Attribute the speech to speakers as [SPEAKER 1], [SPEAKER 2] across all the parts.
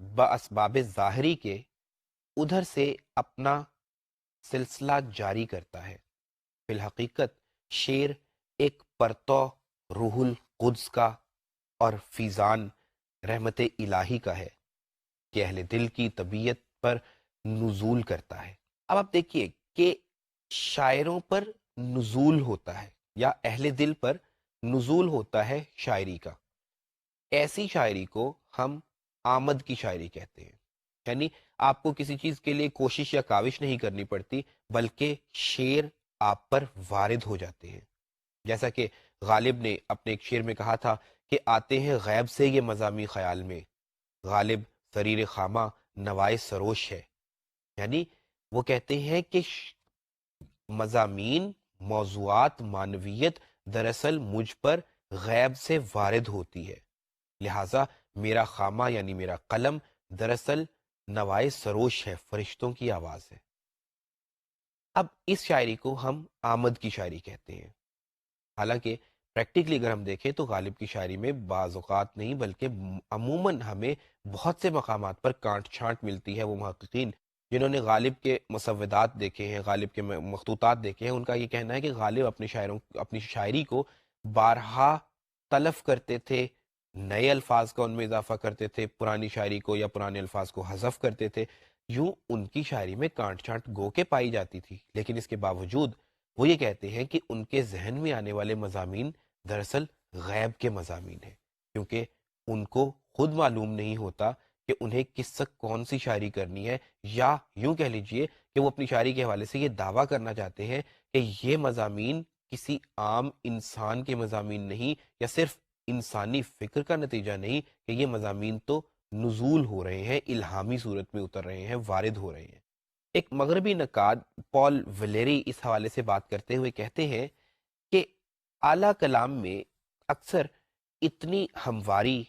[SPEAKER 1] باسباب ظاہری کے ادھر سے اپنا سلسلہ جاری کرتا ہے۔ فی الحقیقت شعر ایک پرتو روح القدس کا اور فیضان رحمت الہی کا ہے کہ اہل دل کی طبیعت پر نزول کرتا ہے۔ اب آپ دیکھیے کہ شاعروں پر نزول ہوتا ہے یا اہل دل پر نزول ہوتا ہے شاعری کا، ایسی شاعری کو ہم آمد کی شاعری کہتے ہیں۔ یعنی آپ کو کسی چیز کے لیے کوشش یا کاوش نہیں کرنی پڑتی، بلکہ شعر آپ پر وارد ہو جاتے ہیں۔ جیسا کہ غالب نے اپنے ایک شعر میں کہا تھا کہ آتے ہیں غیب سے یہ مضامی خیال میں، غالب سریر خامہ نوائے سروش ہے۔ یعنی وہ کہتے ہیں کہ مضامین، موضوعات، معنویت دراصل مجھ پر غیب سے وارد ہوتی ہے، لہٰذا میرا خامہ یعنی میرا قلم دراصل نوائے سروش ہے، فرشتوں کی آواز ہے۔ اب اس شاعری کو ہم آمد کی شاعری کہتے ہیں۔ حالانکہ پریکٹیکلی اگر ہم دیکھیں تو غالب کی شاعری میں بعض اوقات نہیں بلکہ عموماً ہمیں بہت سے مقامات پر کانٹ چھانٹ ملتی ہے۔ وہ محققین جنہوں نے غالب کے مسودات دیکھے ہیں، غالب کے مخطوطات دیکھے ہیں، ان کا یہ کہنا ہے کہ غالب اپنی شاعری کو بارہا تلف کرتے تھے، نئے الفاظ کا ان میں اضافہ کرتے تھے، پرانی شاعری کو یا پرانے الفاظ کو حذف کرتے تھے۔ یوں ان کی شاعری میں کانٹ چھانٹ گو کے پائی جاتی تھی، لیکن اس کے باوجود وہ یہ کہتے ہیں کہ ان کے ذہن میں آنے والے مضامین دراصل غیب کے مضامین ہیں، کیونکہ ان کو خود معلوم نہیں ہوتا کہ انہیں کس وقت کون سی شاعری کرنی ہے، یا یوں کہہ لیجئے کہ وہ اپنی شاعری کے حوالے سے یہ دعویٰ کرنا چاہتے ہیں کہ یہ مضامین کسی عام انسان کے مضامین نہیں، یا صرف انسانی فکر کا نتیجہ نہیں، کہ یہ مضامین تو نزول ہو رہے ہیں، الہامی صورت میں اتر رہے ہیں، وارد ہو رہے ہیں۔ ایک مغربی نقاد پال ولیری اس حوالے سے بات کرتے ہوئے کہتے ہیں کہ اعلیٰ کلام میں اکثر اتنی ہمواری،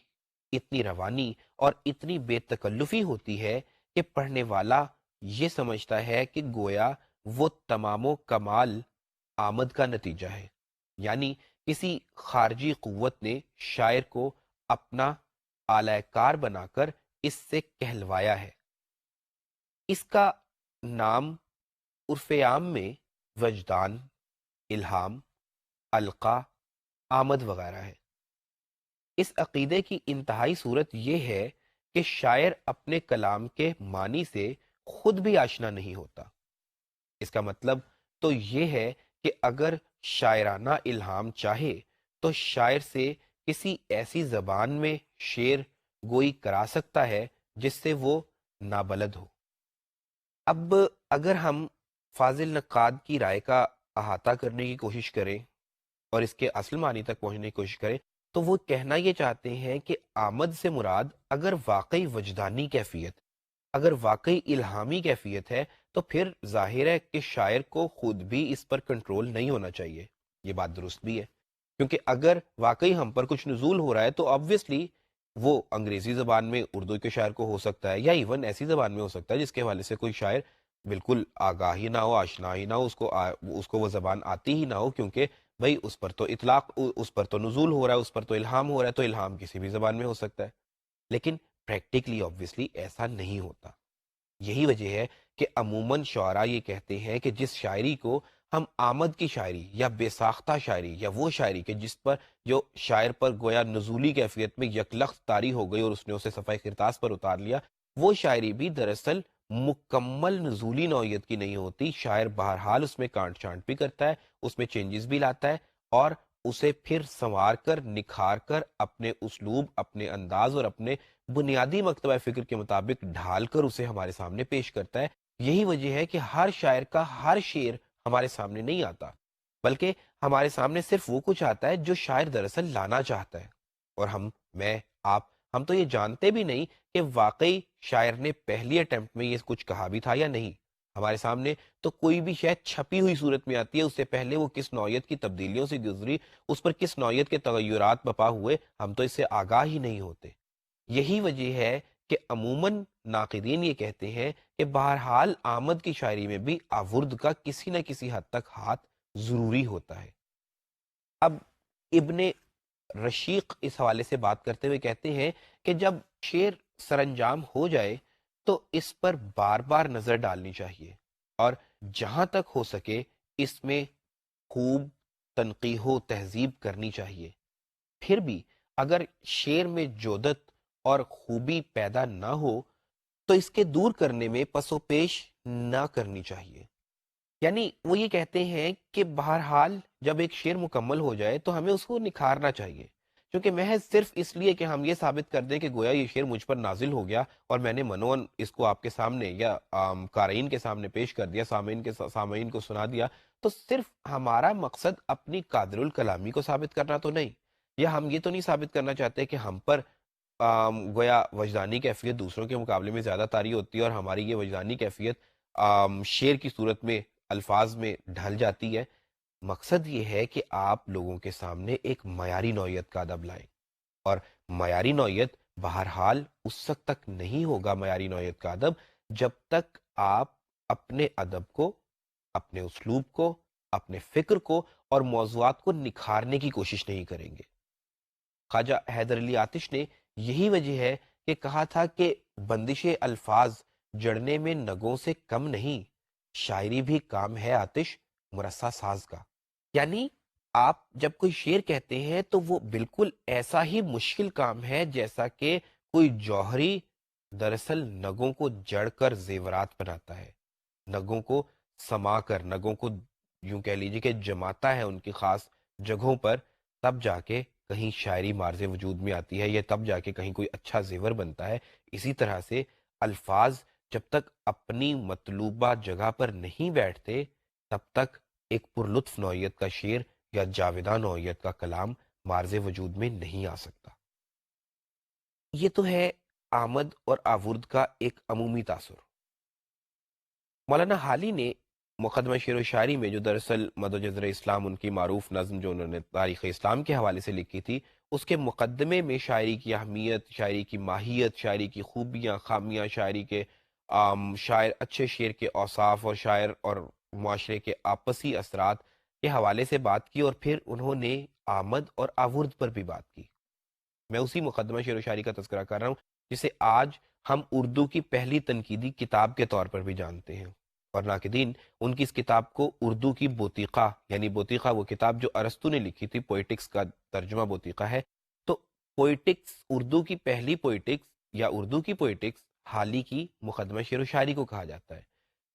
[SPEAKER 1] اتنی روانی اور اتنی بے تکلفی ہوتی ہے کہ پڑھنے والا یہ سمجھتا ہے کہ گویا وہ تمام و کمال آمد کا نتیجہ ہے، یعنی کسی خارجی قوت نے شاعر کو اپنا اعلی کار بنا کر اس سے کہلوایا ہے۔ اس کا نام عرف عام میں وجدان، الہام، القا، آمد وغیرہ ہے۔ اس عقیدے کی انتہائی صورت یہ ہے کہ شاعر اپنے کلام کے معنی سے خود بھی آشنا نہیں ہوتا۔ اس کا مطلب تو یہ ہے کہ اگر شاعرانہ الہام چاہے تو شاعر سے کسی ایسی زبان میں شعر گوئی کرا سکتا ہے جس سے وہ نابلد ہو۔ اب اگر ہم فاضل نقاد کی رائے کا احاطہ کرنے کی کوشش کریں اور اس کے اصل معنی تک پہنچنے کی کوشش کریں تو وہ کہنا یہ چاہتے ہیں کہ آمد سے مراد اگر واقعی وجدانی کیفیت، اگر واقعی الہامی کیفیت ہے تو پھر ظاہر ہے کہ شاعر کو خود بھی اس پر کنٹرول نہیں ہونا چاہیے۔ یہ بات درست بھی ہے، کیونکہ اگر واقعی ہم پر کچھ نزول ہو رہا ہے تو آبویسلی وہ انگریزی زبان میں اردو کے شاعر کو ہو سکتا ہے، یا ایون ایسی زبان میں ہو سکتا ہے جس کے حوالے سے کوئی شاعر بالکل آگاہ ہی نہ ہو، آشنا ہی نہ ہو، اس کو وہ زبان آتی ہی نہ ہو، کیونکہ بھئی اس پر تو اطلاق، اس پر تو نزول ہو رہا ہے، اس پر تو الہام ہو رہا ہے، تو الہام کسی بھی زبان میں ہو سکتا ہے۔ لیکن پریکٹیکلی آبویسلی ایسا نہیں ہوتا۔ یہی وجہ ہے کہ عموماً شعراء یہ کہتے ہیں کہ جس شاعری کو ہم آمد کی شاعری یا بے ساختہ شاعری، یا وہ شاعری کہ جس پر جو شاعر پر گویا نزولی کیفیت میں یکلخت طاری ہو گئی اور اس نے اسے صفحہ کرتاس پر اتار لیا، وہ شاعری بھی دراصل مکمل نزولی نوعیت کی نہیں ہوتی۔ شاعر بہرحال اس میں کانٹ چھانٹ بھی کرتا ہے، اس میں چینجز بھی لاتا ہے، اور اسے پھر سنوار کر، نکھار کر، اپنے اسلوب، اپنے انداز اور اپنے بنیادی مکتبہ فکر کے مطابق ڈھال کر اسے ہمارے سامنے پیش کرتا ہے۔ یہی وجہ ہے کہ ہر شاعر کا ہر شعر ہمارے سامنے نہیں آتا، بلکہ ہمارے سامنے صرف وہ کچھ آتا ہے جو شاعر دراصل لانا چاہتا ہے، اور آپ ہم تو یہ جانتے بھی نہیں کہ واقعی شاعر نے پہلی اٹیمپٹ میں یہ کچھ کہا بھی تھا یا نہیں۔ ہمارے سامنے تو کوئی بھی شاید چھپی ہوئی صورت میں آتی ہے، اس سے پہلے وہ کس نوعیت کی تبدیلیوں سے گزری، اس پر کس نوعیت کے تغیرات بپا ہوئے، ہم تو اس سے آگاہ ہی نہیں ہوتے۔ یہی وجہ ہے کہ عموماً ناقدین یہ کہتے ہیں کہ بہرحال آمد کی شاعری میں بھی آورد کا کسی نہ کسی حد تک ہاتھ ضروری ہوتا ہے۔ اب ابن رشیق اس حوالے سے بات کرتے ہوئے کہتے ہیں کہ جب شعر سر انجام ہو جائے تو اس پر بار بار نظر ڈالنی چاہیے، اور جہاں تک ہو سکے اس میں خوب تنقیح و تہذیب کرنی چاہیے۔ پھر بھی اگر شعر میں جودت اور خوبی پیدا نہ ہو تو اس کے دور کرنے میں پس و پیش نہ کرنی چاہیے۔ یعنی وہ یہ کہتے ہیں کہ بہرحال جب ایک شعر مکمل ہو جائے تو ہمیں اس کو نکھارنا چاہیے، کیونکہ محض صرف اس لیے کہ ہم یہ ثابت کر دیں کہ گویا یہ شعر مجھ پر نازل ہو گیا اور میں نے منون اس کو آپ کے سامنے یا قارئین کے سامنے پیش کر دیا، سامعین کو سنا دیا، تو صرف ہمارا مقصد اپنی قادر الکلامی کو ثابت کرنا تو نہیں، یا ہم یہ تو نہیں ثابت کرنا چاہتے کہ ہم پر گویا وجدانی کیفیت دوسروں کے مقابلے میں زیادہ طاری ہوتی ہے اور ہماری یہ وجدانی کیفیت شعر کی صورت میں الفاظ میں ڈھل جاتی ہے۔ مقصد یہ ہے کہ آپ لوگوں کے سامنے ایک معیاری نوعیت کا ادب لائیں، اور معیاری نوعیت بہرحال اس وقت تک نہیں ہوگا معیاری نوعیت کا ادب جب تک آپ اپنے ادب کو، اپنے اسلوب کو، اپنے فکر کو اور موضوعات کو نکھارنے کی کوشش نہیں کریں گے۔ خواجہ حیدر علی آتش نے یہی وجہ ہے کہ کہا تھا کہ بندش الفاظ جڑنے میں نگوں سے کم نہیں، شاعری بھی کام ہے آتش مرصع ساز کا۔ یعنی آپ جب کوئی شعر کہتے ہیں تو وہ بالکل ایسا ہی مشکل کام ہے جیسا کہ کوئی جوہری دراصل نگوں کو جڑ کر زیورات بناتا ہے، نگوں کو سما کر، نگوں کو یوں کہہ لیجیے کہ جماتا ہے ان کی خاص جگہوں پر، تب جا کے کہیں شاعری مارز وجود میں آتی ہے، یا تب جا کے کہیں کوئی اچھا زیور بنتا ہے۔ اسی طرح سے الفاظ جب تک اپنی مطلوبہ جگہ پر نہیں بیٹھتے تب تک ایک پرلطف نوعیت کا شعر یا جاویداں نوعیت کا کلام مارز وجود میں نہیں آ سکتا۔ یہ تو ہے آمد اور آورد کا ایک عمومی تاثر۔ مولانا حالی نے مقدمہ شعر و شاعری میں، جو دراصل مد و جزر اسلام ان کی معروف نظم جو انہوں نے تاریخ اسلام کے حوالے سے لکھی تھی، اس کے مقدمے میں شاعری کی اہمیت، شاعری کی ماہیت، شاعری کی خوبیاں، خامیاں، شاعری کے شاعر اچھے شعر کے اوصاف اور شاعر اور معاشرے کے آپسی اثرات کے حوالے سے بات کی، اور پھر انہوں نے آمد اور آورد پر بھی بات کی۔ میں اسی مقدمہ شعر و شاعری کا تذکرہ کر رہا ہوں جسے آج ہم اردو کی پہلی تنقیدی کتاب کے طور پر بھی جانتے ہیں، اور ناقدین ان کی اس کتاب کو اردو کی بوتیقہ، یعنی بوتیقہ وہ کتاب جو ارسطو نے لکھی تھی، پوئٹکس کا ترجمہ بوتیقہ ہے، تو پوئٹکس، اردو کی پہلی پوئٹکس یا اردو کی پوئٹکس حالی کی مقدمہ شعر و شاعری کو کہا جاتا ہے۔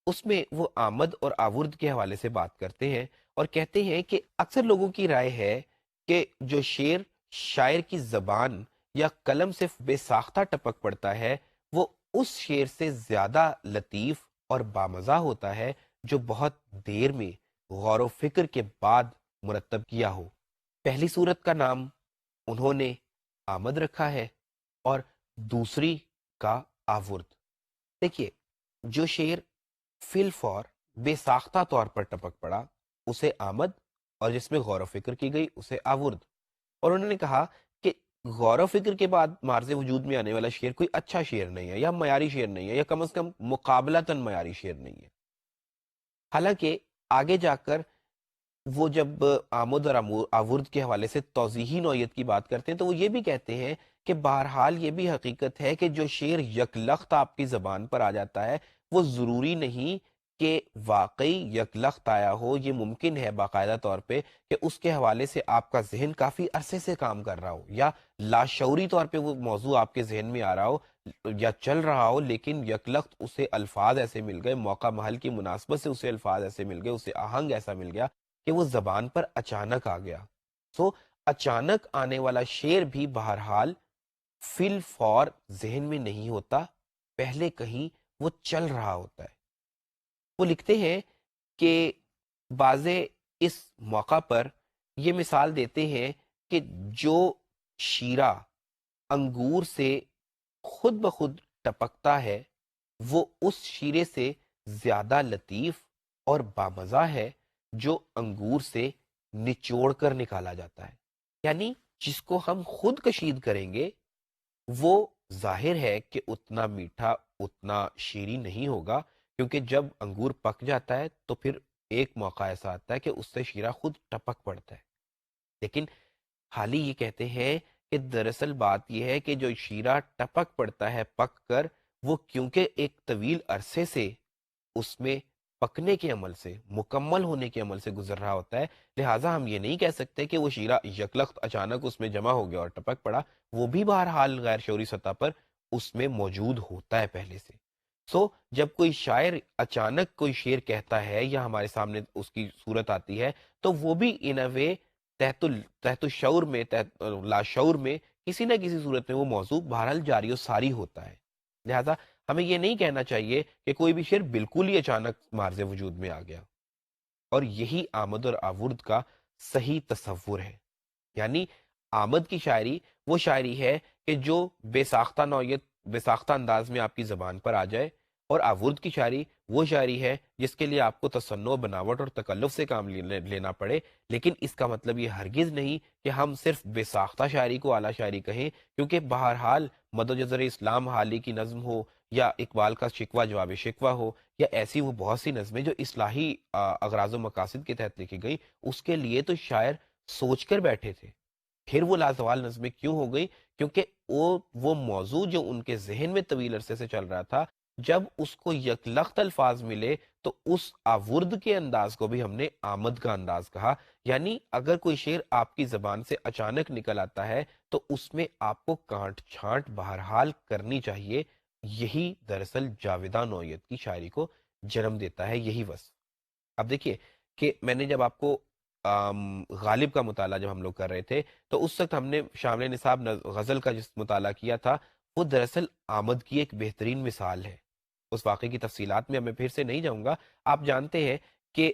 [SPEAKER 1] اس میں وہ آمد اور آورد کے حوالے سے بات کرتے ہیں اور کہتے ہیں کہ اکثر لوگوں کی رائے ہے کہ جو شعر شاعر کی زبان یا قلم سے بے ساختہ ٹپک پڑتا ہے وہ اس شعر سے زیادہ لطیف اور بامزہ ہوتا ہے جو بہت دیر میں غور و فکر کے بعد مرتب کیا ہو۔ پہلی صورت کا نام انہوں نے آمد رکھا ہے اور دوسری کا آورد۔ دیکھیے، جو شعر فی الفور بے ساختہ طور پر ٹپک پڑا اسے آمد، اور جس میں غور و فکر کی گئی اسے آورد۔ اور انہوں نے کہا کہ غور و فکر کے بعد مارز وجود میں آنے والا شعر کوئی اچھا شعر نہیں ہے، یا معیاری شعر نہیں ہے، یا کم از کم مقابلتاً معیاری شعر نہیں ہے۔ حالانکہ آگے جا کر وہ جب آمد اور آورد کے حوالے سے توضیحی نوعیت کی بات کرتے ہیں تو وہ یہ بھی کہتے ہیں کہ بہرحال یہ بھی حقیقت ہے کہ جو شعر یکلخت آپ کی زبان پر آ جاتا ہے وہ ضروری نہیں کہ واقعی یکلخت آیا ہو۔ یہ ممکن ہے باقاعدہ طور پہ کہ اس کے حوالے سے آپ کا ذہن کافی عرصے سے کام کر رہا ہو، یا لاشعوری طور پہ وہ موضوع آپ کے ذہن میں آ رہا ہو یا چل رہا ہو، لیکن یکلخت اسے الفاظ ایسے مل گئے، موقع محل کی مناسبت سے اسے الفاظ ایسے مل گئے، اسے آہنگ ایسا مل گیا کہ وہ زبان پر اچانک آ گیا۔ سو اچانک آنے والا شعر بھی بہرحال فی الفور ذہن میں نہیں ہوتا، پہلے کہیں وہ چل رہا ہوتا ہے۔ وہ لکھتے ہیں کہ بازے اس موقع پر یہ مثال دیتے ہیں کہ جو شیرہ انگور سے خود بخود ٹپکتا ہے وہ اس شیرے سے زیادہ لطیف اور بامزہ ہے جو انگور سے نچوڑ کر نکالا جاتا ہے۔ یعنی جس کو ہم خود کشید کریں گے وہ ظاہر ہے کہ اتنا میٹھا، اتنا شیریں نہیں ہوگا، کیونکہ جب انگور پک جاتا ہے تو پھر ایک موقع ایسا آتا ہے کہ اس سے شیرہ خود ٹپک پڑتا ہے۔ لیکن حالی یہ کہتے ہیں کہ دراصل بات یہ ہے کہ جو شیرہ ٹپک پڑتا ہے پک کر، وہ کیونکہ ایک طویل عرصے سے اس میں پکنے کے عمل سے، مکمل ہونے کے عمل سے گزر رہا ہوتا ہے، لہٰذا ہم یہ نہیں کہہ سکتے کہ وہ شیرہ یکلخت اچانک اس میں جمع ہو گیا اور ٹپک پڑا، وہ بھی بہرحال غیر شعوری سطح پر اس میں موجود ہوتا ہے پہلے سے۔ جب کوئی شاعر اچانک کوئی شعر کہتا ہے یا ہمارے سامنے اس کی صورت آتی ہے، تو وہ بھی ان اے وے تحت الشعور میں، تحت لاشعور میں کسی نہ کسی صورت میں وہ موضوع بہرحال جاری و ساری ہوتا ہے۔ لہذا ہمیں یہ نہیں کہنا چاہیے کہ کوئی بھی شعر بالکل ہی اچانک مارز وجود میں آ گیا، اور یہی آمد اور آورد کا صحیح تصور ہے۔ یعنی آمد کی شاعری وہ شاعری ہے کہ جو بے ساختہ نوعیت، بے ساختہ انداز میں آپ کی زبان پر آ جائے، اور آورد کی شاعری وہ شاعری ہے جس کے لیے آپ کو تصنع، بناوٹ اور تکلف سے کام لینا پڑے، لیکن اس کا مطلب یہ ہرگز نہیں کہ ہم صرف بے ساختہ شاعری کو اعلیٰ شاعری کہیں، کیونکہ بہرحال مد و جزر اسلام حالی کی نظم ہو، یا اقبال کا شکوہ جواب شکوہ ہو، یا ایسی وہ بہت سی نظمیں جو اصلاحی اغراض و مقاصد کے تحت لکھی گئی، اس کے لیے تو شاعر سوچ کر بیٹھے تھے۔ پھر وہ لازوال نظمیں کیوں ہو گئی؟ کیونکہ وہ موضوع جو ان کے ذہن میں طویل عرصے سے چل رہا تھا، جب اس کو یکلخت الفاظ ملے تو اس آورد کے انداز کو بھی ہم نے آمد کا انداز کہا۔ یعنی اگر کوئی شعر آپ کی زبان سے اچانک نکل آتا ہے تو اس میں آپ کو کانٹ چھانٹ بہرحال کرنی چاہیے۔ یہی دراصل جاویداں نوعیت کی شاعری کو جنم دیتا ہے، یہی وصف۔ اب دیکھیے کہ میں نے جب آپ کو غالب کا مطالعہ جب ہم لوگ کر رہے تھے، تو اس وقت ہم نے شامل نصاب غزل کا جس مطالعہ کیا تھا، وہ دراصل آمد کی ایک بہترین مثال ہے۔ اس واقعے کی تفصیلات میں میں پھر سے نہیں جاؤں گا۔ آپ جانتے ہیں کہ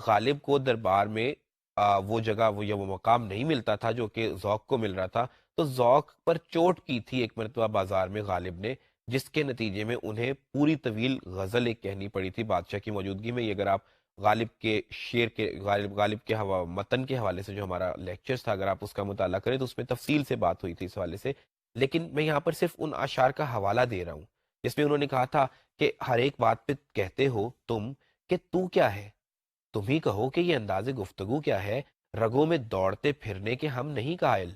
[SPEAKER 1] غالب کو دربار میں وہ جگہ، وہ مقام نہیں ملتا تھا جو کہ ذوق کو مل رہا تھا، تو ذوق پر چوٹ کی تھی ایک مرتبہ بازار میں غالب نے، جس کے نتیجے میں انہیں پوری طویل غزل ایک کہنی پڑی تھی بادشاہ کی موجودگی میں۔ یہ اگر آپ غالب کے شعر کے غالب کے متن کے حوالے سے جو ہمارا لیکچرز تھا، اگر آپ اس کا مطالعہ کریں تو اس میں تفصیل سے بات ہوئی تھی اس حوالے سے، لیکن میں یہاں پر صرف ان اشعار کا حوالہ دے رہا ہوں جس میں انہوں نے کہا تھا کہ ہر ایک بات پہ کہتے ہو تم کہ تو کیا ہے، تم ہی کہو کہ یہ انداز گفتگو کیا ہے، رگوں میں دوڑتے پھرنے کے ہم نہیں قائل،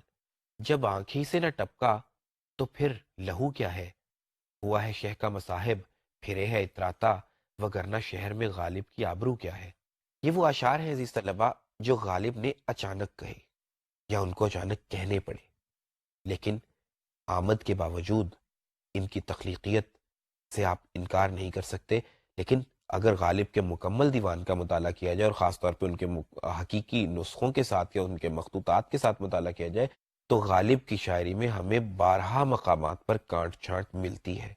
[SPEAKER 1] جب آنکھی سے نہ ٹپکا تو پھر لہو کیا ہے، ہوا ہے شہ کا مصاحب پھرے ہے اتراتا، وگرنہ شہر میں غالب کی آبرو کیا ہے۔ یہ وہ اشعار ہیں عزیز طلبہ جو غالب نے اچانک کہے یا ان کو اچانک کہنے پڑے، لیکن آمد کے باوجود ان کی تخلیقیت سے آپ انکار نہیں کر سکتے۔ لیکن اگر غالب کے مکمل دیوان کا مطالعہ کیا جائے، اور خاص طور پہ ان کے حقیقی نسخوں کے ساتھ یا ان کے مخطوطات کے ساتھ مطالعہ کیا جائے، تو غالب کی شاعری میں ہمیں بارہا مقامات پر کانٹ چھانٹ ملتی ہے۔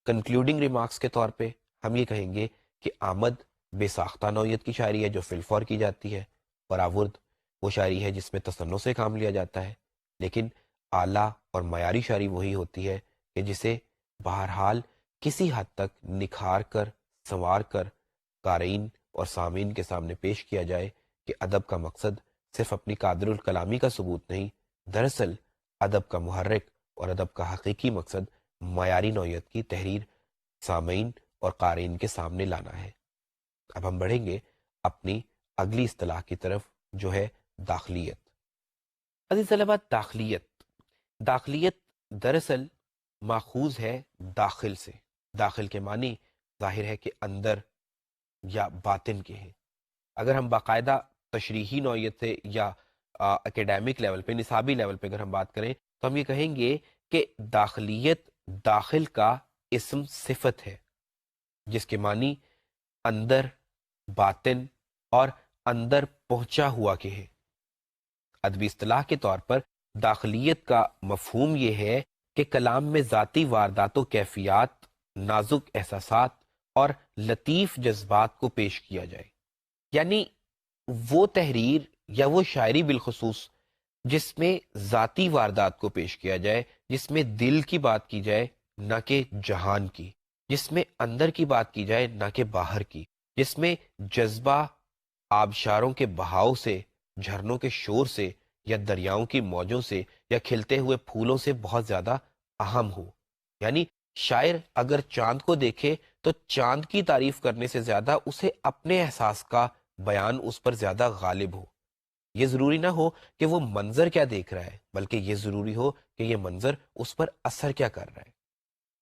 [SPEAKER 1] کنکلوڈنگ ریمارکس کے طور پہ ہم یہ کہیں گے کہ آمد بے ساختہ نوعیت کی شاعری ہے جو فی الفور کی جاتی ہے، اور آورد وہ شاعری ہے جس میں تصنع سے کام لیا جاتا ہے، لیکن اعلیٰ اور معیاری شاعری وہی ہوتی ہے کہ جسے بہرحال کسی حد تک نکھار کر، سنوار کر قارئین اور سامعین کے سامنے پیش کیا جائے کہ ادب کا مقصد صرف اپنی قادر الکلامی کا ثبوت نہیں، دراصل ادب کا محرک اور ادب کا حقیقی مقصد معیاری نوعیت کی تحریر سامعین اور قارئین کے سامنے لانا ہے۔ اب ہم بڑھیں گے اپنی اگلی اصطلاح کی طرف، جو ہے داخلیت۔ عزیز طلبہ، داخلیت دراصل ماخوذ ہے داخل سے۔ داخل کے معنی ظاہر ہے کہ اندر یا باطن کے ہیں۔ اگر ہم باقاعدہ تشریحی نوعیت سے یا اکیڈیمک لیول پہ، نصابی لیول پہ اگر ہم بات کریں تو ہم یہ کہیں گے کہ داخلیت داخل کا اسم صفت ہے، جس کے معنی اندر، باطن اور اندر پہنچا ہوا کے ہیں۔ ادبی اصطلاح کے طور پر داخلیت کا مفہوم یہ ہے کہ کلام میں ذاتی واردات و کیفیات، نازک احساسات اور لطیف جذبات کو پیش کیا جائے۔ یعنی وہ تحریر یا وہ شاعری بالخصوص جس میں ذاتی واردات کو پیش کیا جائے، جس میں دل کی بات کی جائے نہ کہ جہان کی، جس میں اندر کی بات کی جائے نہ کہ باہر کی، جس میں جذبہ آبشاروں کے بہاؤ سے، جھرنوں کے شور سے، یا دریاؤں کی موجوں سے، یا کھلتے ہوئے پھولوں سے بہت زیادہ اہم ہو۔ یعنی شاعر اگر چاند کو دیکھے تو چاند کی تعریف کرنے سے زیادہ اسے اپنے احساس کا بیان اس پر زیادہ غالب ہو۔ یہ ضروری نہ ہو کہ وہ منظر کیا دیکھ رہا ہے، بلکہ یہ ضروری ہو کہ یہ منظر اس پر اثر کیا کر رہا ہے.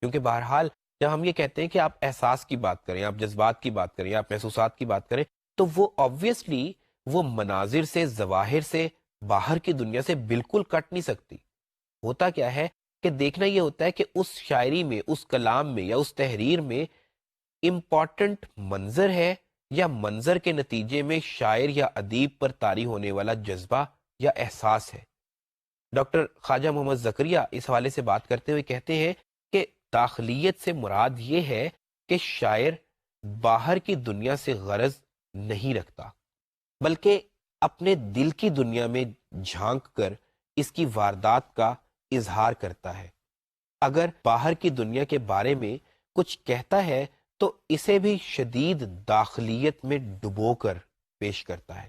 [SPEAKER 1] کیونکہ بہرحال جب ہم یہ کہتے ہیں کہ آپ احساس کی بات کریں، آپ جذبات کی بات کریں، آپ محسوسات کی بات کریں، تو وہ آبویسلی وہ مناظر سے، ظواہر سے، باہر کی دنیا سے بالکل کٹ نہیں سکتی. ہوتا کیا ہے کہ دیکھنا یہ ہوتا ہے کہ اس شاعری میں، اس کلام میں یا اس تحریر میں امپورٹنٹ منظر ہے، یا منظر کے نتیجے میں شاعر یا ادیب پر طاری ہونے والا جذبہ یا احساس ہے. ڈاکٹر خواجہ محمد زکریا اس حوالے سے بات کرتے ہوئے کہتے ہیں کہ داخلیت سے مراد یہ ہے کہ شاعر باہر کی دنیا سے غرض نہیں رکھتا، بلکہ اپنے دل کی دنیا میں جھانک کر اس کی واردات کا اظہار کرتا ہے. اگر باہر کی دنیا کے بارے میں کچھ کہتا ہے تو اسے بھی شدید داخلیت میں ڈبو کر پیش کرتا ہے.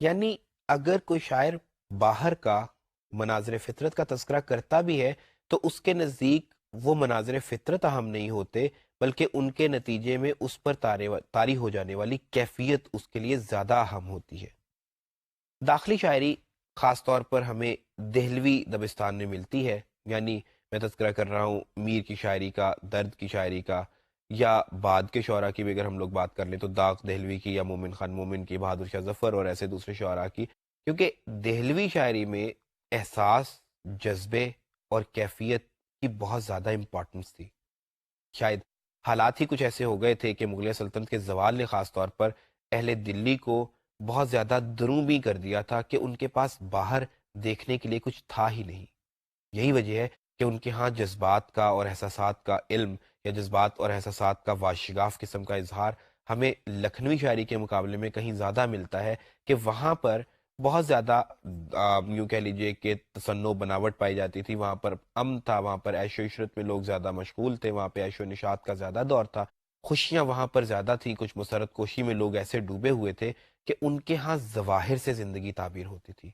[SPEAKER 1] یعنی اگر کوئی شاعر باہر کا مناظر فطرت کا تذکرہ کرتا بھی ہے تو اس کے نزدیک وہ مناظر فطرت اہم نہیں ہوتے، بلکہ ان کے نتیجے میں اس پر طاری ہو جانے والی کیفیت اس کے لیے زیادہ اہم ہوتی ہے. داخلی شاعری خاص طور پر ہمیں دہلوی دبستان میں ملتی ہے. یعنی میں تذکرہ کر رہا ہوں میر کی شاعری کا، درد کی شاعری کا، یا بعد کے شعراء کی بھی اگر ہم لوگ بات کر لیں تو داغ دہلوی کی، یا مومن خان مومن کی، بہادر شاہ ظفر اور ایسے دوسرے شعراء کی. کیونکہ دہلوی شاعری میں احساس، جذبے اور کیفیت کی بہت زیادہ امپورٹنس تھی. شاید حالات ہی کچھ ایسے ہو گئے تھے کہ مغلیہ سلطنت کے زوال نے خاص طور پر اہل دلی کو بہت زیادہ دروبی کر دیا تھا کہ ان کے پاس باہر دیکھنے کے لیے کچھ تھا ہی نہیں. یہی وجہ ہے کہ ان کے ہاں جذبات کا اور احساسات کا علم، یا جذبات اور احساسات کا واشگاف قسم کا اظہار ہمیں لکھنوی شاعری کے مقابلے میں کہیں زیادہ ملتا ہے، کہ وہاں پر بہت زیادہ یوں کہہ لیجئے کہ تصنع بناوٹ پائی جاتی تھی. وہاں پر امن تھا، وہاں پر عیش و عشرت میں لوگ زیادہ مشغول تھے، وہاں پہ عیش و نشاط کا زیادہ دور تھا، خوشیاں وہاں پر زیادہ تھیں. کچھ مسرت کوشی میں لوگ ایسے ڈوبے ہوئے تھے کہ ان کے ہاں ظواہر سے زندگی تعبیر ہوتی تھی.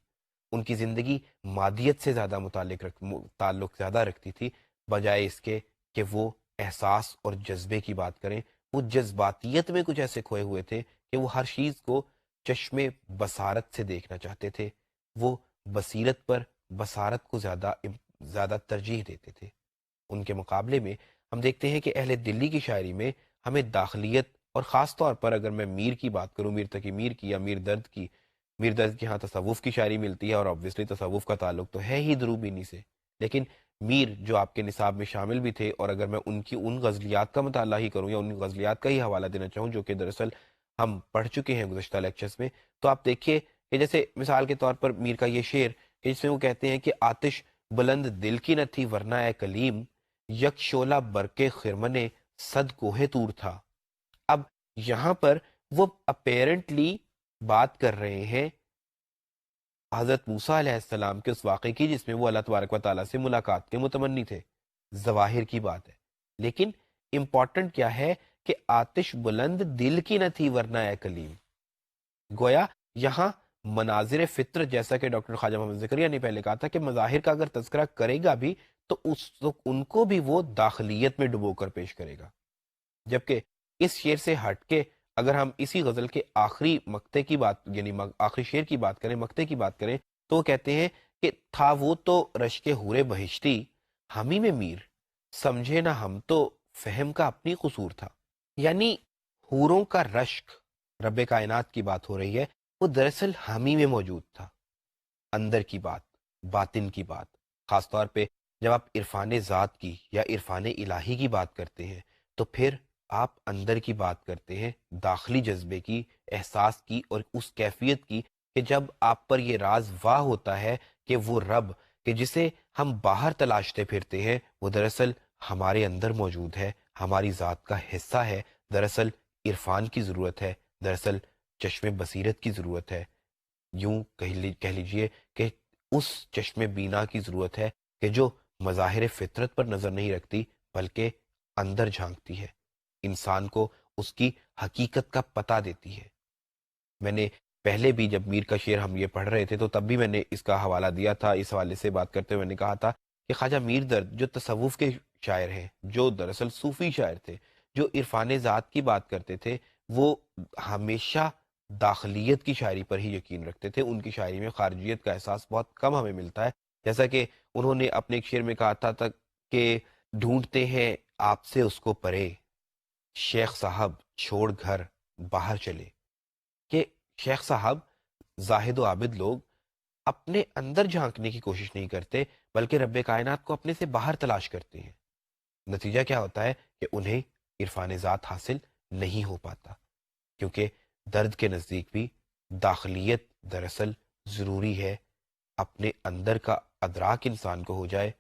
[SPEAKER 1] ان کی زندگی مادیت سے زیادہ تعلق زیادہ رکھتی تھی، بجائے اس کے کہ وہ احساس اور جذبے کی بات کریں. وہ جذباتیت میں کچھ ایسے کھوئے ہوئے تھے کہ وہ ہر چیز کو چشم بصارت سے دیکھنا چاہتے تھے. وہ بصیرت پر بصارت کو زیادہ ترجیح دیتے تھے. ان کے مقابلے میں ہم دیکھتے ہیں کہ اہل دلی کی شاعری میں ہمیں داخلیت، اور خاص طور پر اگر میں میر کی بات کروں، میر تقی میر کی یا میر درد کی ہاں تصوف کی شاعری ملتی ہے، اور آبویسلی تصوف کا تعلق تو ہے ہی دروبینی سے. لیکن میر جو آپ کے نصاب میں شامل بھی تھے، اور اگر میں ان غزلیات کا مطالعہ ہی کروں یا ان غزلیات کا ہی حوالہ دینا چاہوں جو کہ دراصل ہم پڑھ چکے ہیں گزشتہ لیکچرز میں، تو آپ دیکھیے کہ جیسے مثال کے طور پر میر کا یہ شعر کہ جس میں وہ کہتے ہیں کہ آتش بلند دل کی نہ تھی ورنہ اے کلیم، یک شعلہ برق خرمن صد کوہ طور تھا. اب یہاں پر وہ اپیرنٹلی بات کر رہے ہیں حضرت موسیٰ علیہ السلام کے اس واقعے کی جس میں وہ اللہ تبارک و تعالیٰ سے ملاقات کے متمنی تھے. ظواہر کی بات ہے، لیکن امپورٹنٹ کیا ہے کہ آتش بلند دل کی نہ تھی ورنہ اے کلیم. گویا یہاں مناظر فطر، جیسا کہ ڈاکٹر خواجہ محمد زکریا نے پہلے کہا تھا کہ مظاہر کا اگر تذکرہ کرے گا بھی تو ان کو بھی وہ داخلیت میں ڈبو کر پیش کرے گا. جبکہ اس شعر سے ہٹ کے اگر ہم اسی غزل کے آخری مقطع کی بات، یعنی آخری شعر کی بات کریں، مقطع کی بات کریں، تو وہ کہتے ہیں کہ تھا وہ تو رشک حور بہشتی، ہمیں میں میر سمجھے نہ ہم تو فہم کا اپنی قصور تھا. یعنی حوروں کا رشک، رب کائنات کی بات ہو رہی ہے، وہ دراصل ہمیں میں موجود تھا. اندر کی بات، باطن کی بات، خاص طور پہ جب آپ عرفان ذات کی یا عرفان الہی کی بات کرتے ہیں تو پھر آپ اندر کی بات کرتے ہیں، داخلی جذبے کی، احساس کی، اور اس کیفیت کی کہ جب آپ پر یہ راز واہ ہوتا ہے کہ وہ رب کہ جسے ہم باہر تلاشتے پھرتے ہیں وہ دراصل ہمارے اندر موجود ہے، ہماری ذات کا حصہ ہے. دراصل عرفان کی ضرورت ہے، دراصل چشم بصیرت کی ضرورت ہے، یوں کہہ لیجئے کہ اس چشم بینا کی ضرورت ہے کہ جو مظاہر فطرت پر نظر نہیں رکھتی بلکہ اندر جھانکتی ہے، انسان کو اس کی حقیقت کا پتہ دیتی ہے. میں نے پہلے بھی جب میر کا شعر ہم یہ پڑھ رہے تھے تو تب بھی میں نے اس کا حوالہ دیا تھا. اس حوالے سے بات کرتے ہوئے میں نے کہا تھا کہ خواجہ میر درد جو تصوف کے شاعر ہیں، جو دراصل صوفی شاعر تھے، جو عرفان ذات کی بات کرتے تھے، وہ ہمیشہ داخلیت کی شاعری پر ہی یقین رکھتے تھے. ان کی شاعری میں خارجیت کا احساس بہت کم ہمیں ملتا ہے. جیسا کہ انہوں نے اپنے ایک شعر میں کہا تھا کہ ڈھونڈتے ہیں آپ سے اس کو پرے، شیخ صاحب چھوڑ گھر باہر چلے. کہ شیخ صاحب، زاہد و عابد لوگ اپنے اندر جھانکنے کی کوشش نہیں کرتے بلکہ رب کائنات کو اپنے سے باہر تلاش کرتے ہیں. نتیجہ کیا ہوتا ہے کہ انہیں عرفان ذات حاصل نہیں ہو پاتا، کیونکہ درد کے نزدیک بھی داخلیت دراصل ضروری ہے. اپنے اندر کا ادراک انسان کو ہو جائے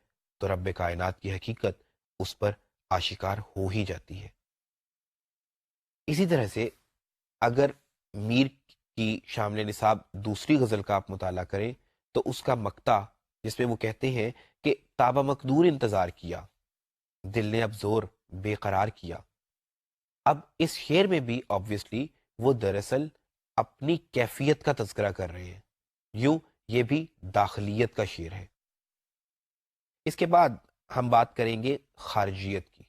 [SPEAKER 1] تو رب کائنات کی حقیقت اس پر آشکار ہو ہی جاتی ہے. اسی طرح سے اگر میر کی شامل نصاب دوسری غزل کا آپ مطالعہ کریں تو اس کا مقطع جس میں وہ کہتے ہیں کہ تابہ مقدور انتظار کیا، دل نے اب زور بے قرار کیا. اب اس شعر میں بھی آبویسلی وہ دراصل اپنی کیفیت کا تذکرہ کر رہے ہیں. یوں یہ بھی داخلیت کا شعر ہے. اس کے بعد ہم بات کریں گے خارجیت کی.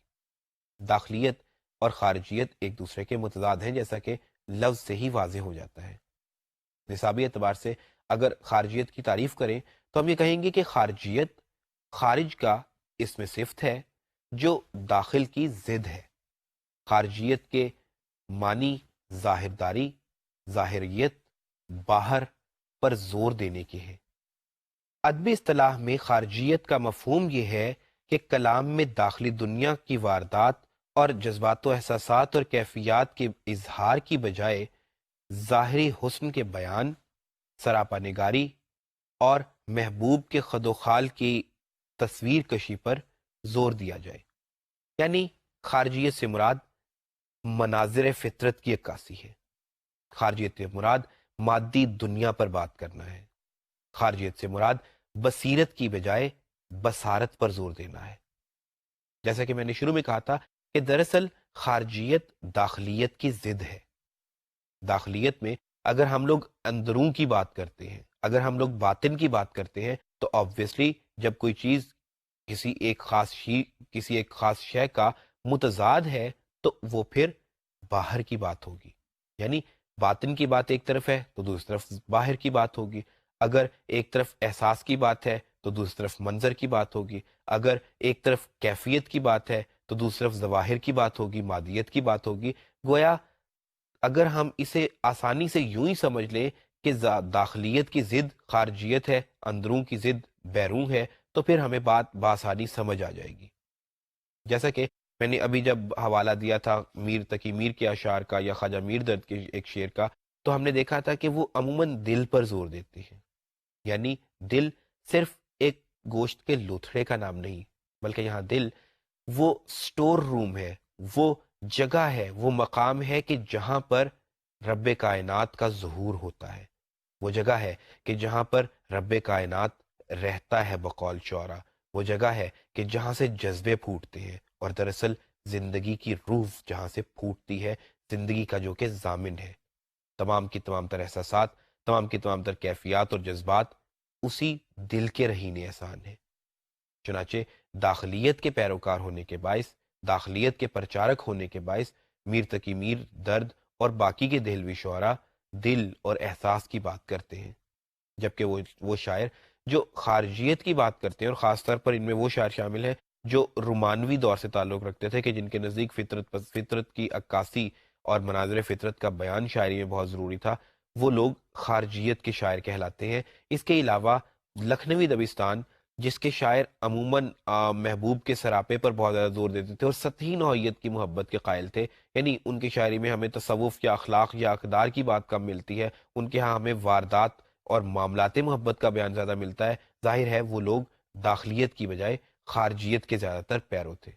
[SPEAKER 1] داخلیت اور خارجیت ایک دوسرے کے متضاد ہیں، جیسا کہ لفظ سے ہی واضح ہو جاتا ہے. نصابی اعتبار سے اگر خارجیت کی تعریف کریں تو ہم یہ کہیں گے کہ خارجیت خارج کا اسم صفت ہے جو داخل کی ضد ہے. خارجیت کے معنی ظاہرداری، ظاہریت، باہر پر زور دینے کے ہیں. ادبی اصطلاح میں خارجیت کا مفہوم یہ ہے کہ کلام میں داخلی دنیا کی واردات اور جذبات و احساسات اور کیفیات کے اظہار کی بجائے ظاہری حسن کے بیان، سراپا نگاری اور محبوب کے خد و خال کی تصویر کشی پر زور دیا جائے. یعنی خارجیت سے مراد مناظر فطرت کی عکاسی ہے. خارجیت سے مراد مادی دنیا پر بات کرنا ہے. خارجیت سے مراد بصیرت کی بجائے بصارت پر زور دینا ہے. جیسا کہ میں نے شروع میں کہا تھا کہ دراصل خارجیت داخلیت کی ضد ہے. داخلیت میں اگر ہم لوگ اندرون کی بات کرتے ہیں، اگر ہم لوگ باطن کی بات کرتے ہیں تو آبویسلی جب کوئی چیز کسی ایک خاص شے کا متضاد ہے تو وہ پھر باہر کی بات ہوگی. یعنی باطن کی بات ایک طرف ہے تو دوسری طرف باہر کی بات ہوگی. اگر ایک طرف احساس کی بات ہے تو دوسری طرف منظر کی بات ہوگی. اگر ایک طرف کیفیت کی بات ہے تو دوسری طرف ظواہر کی بات ہوگی، مادیت کی بات ہوگی. گویا اگر ہم اسے آسانی سے یوں ہی سمجھ لیں کہ داخلیت کی ضد خارجیت ہے، اندرون کی ضد بیرون ہے، تو پھر ہمیں بات بآسانی سمجھ آ جائے گی. جیسا کہ میں نے ابھی جب حوالہ دیا تھا میر تقی میر کے اشعار کا یا خواجہ میر درد کے ایک شعر کا، تو ہم نے دیکھا تھا کہ وہ عموماً دل پر زور دیتے ہیں. یعنی دل صرف ایک گوشت کے لوتھڑے کا نام نہیں، بلکہ یہاں دل وہ سٹور روم ہے، وہ جگہ ہے، وہ مقام ہے کہ جہاں پر رب کائنات کا ظہور ہوتا ہے. وہ جگہ ہے کہ جہاں پر رب کائنات رہتا ہے بقول شعرا. وہ جگہ ہے کہ جہاں سے جذبے پھوٹتے ہیں اور دراصل زندگی کی روح جہاں سے پھوٹتی ہے، زندگی کا جو کہ ضامن ہے. تمام کی تمام تر احساسات، تمام کی تمام تر کیفیات اور جذبات اسی دل کے رہینے احسان ہیں. چنانچہ داخلیت کے پیروکار ہونے کے باعث، داخلیت کے پرچارک ہونے کے باعث میر تقی میر درد اور باقی کے دہلوی شعراء دل اور احساس کی بات کرتے ہیں. جبکہ وہ شاعر جو خارجیت کی بات کرتے ہیں، اور خاص طور پر ان میں وہ شاعر شامل ہیں جو رومانوی دور سے تعلق رکھتے تھے، کہ جن کے نزدیک فطرت کی عکاسی اور مناظر فطرت کا بیان شاعری میں بہت ضروری تھا، وہ لوگ خارجیت کے شاعر کہلاتے ہیں. اس کے علاوہ لکھنوی دبستان جس کے شاعر عموماً محبوب کے سراپے پر بہت زیادہ زور دیتے تھے اور سطحی نوعیت کی محبت کے قائل تھے. یعنی ان کی شاعری میں ہمیں تصوف یا اخلاق یا اقدار کی بات کم ملتی ہے، ان کے ہاں ہمیں واردات اور معاملات محبت کا بیان زیادہ ملتا ہے. ظاہر ہے وہ لوگ داخلیت کی بجائے خارجیت کے زیادہ تر پیرو تھے.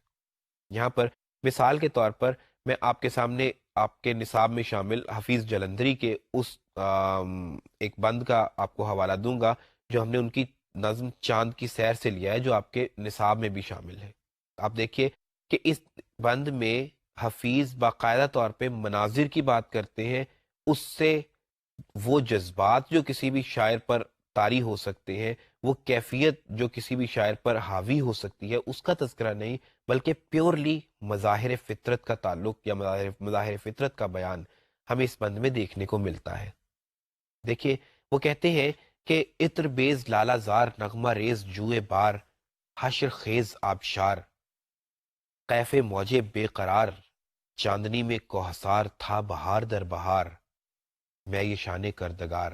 [SPEAKER 1] یہاں پر مثال کے طور پر میں آپ کے سامنے آپ کے نصاب میں شامل حفیظ جلندھری کے اس ایک بند کا آپ کو حوالہ دوں گا جو ہم نے ان کی نظم چاند کی سیر سے لیا ہے، جو آپ کے نصاب میں بھی شامل ہے. آپ دیکھیے کہ اس بند میں حفیظ باقاعدہ طور پہ مناظر کی بات کرتے ہیں. اس سے وہ جذبات جو کسی بھی شاعر پر طاری ہو سکتے ہیں، وہ کیفیت جو کسی بھی شاعر پر حاوی ہو سکتی ہے، اس کا تذکرہ نہیں، بلکہ پیورلی مظاہر فطرت کا تعلق یا مظاہر فطرت کا بیان ہمیں اس بند میں دیکھنے کو ملتا ہے۔ دیکھیے وہ کہتے ہیں کہ عطر بیز لالا زار نغمہ ریز جوئے بار، حشر خیز آبشار، قیف موجے بے قرار، چاندنی میں کوہسار تھا بہار در بہار، میں یہ شان کردگار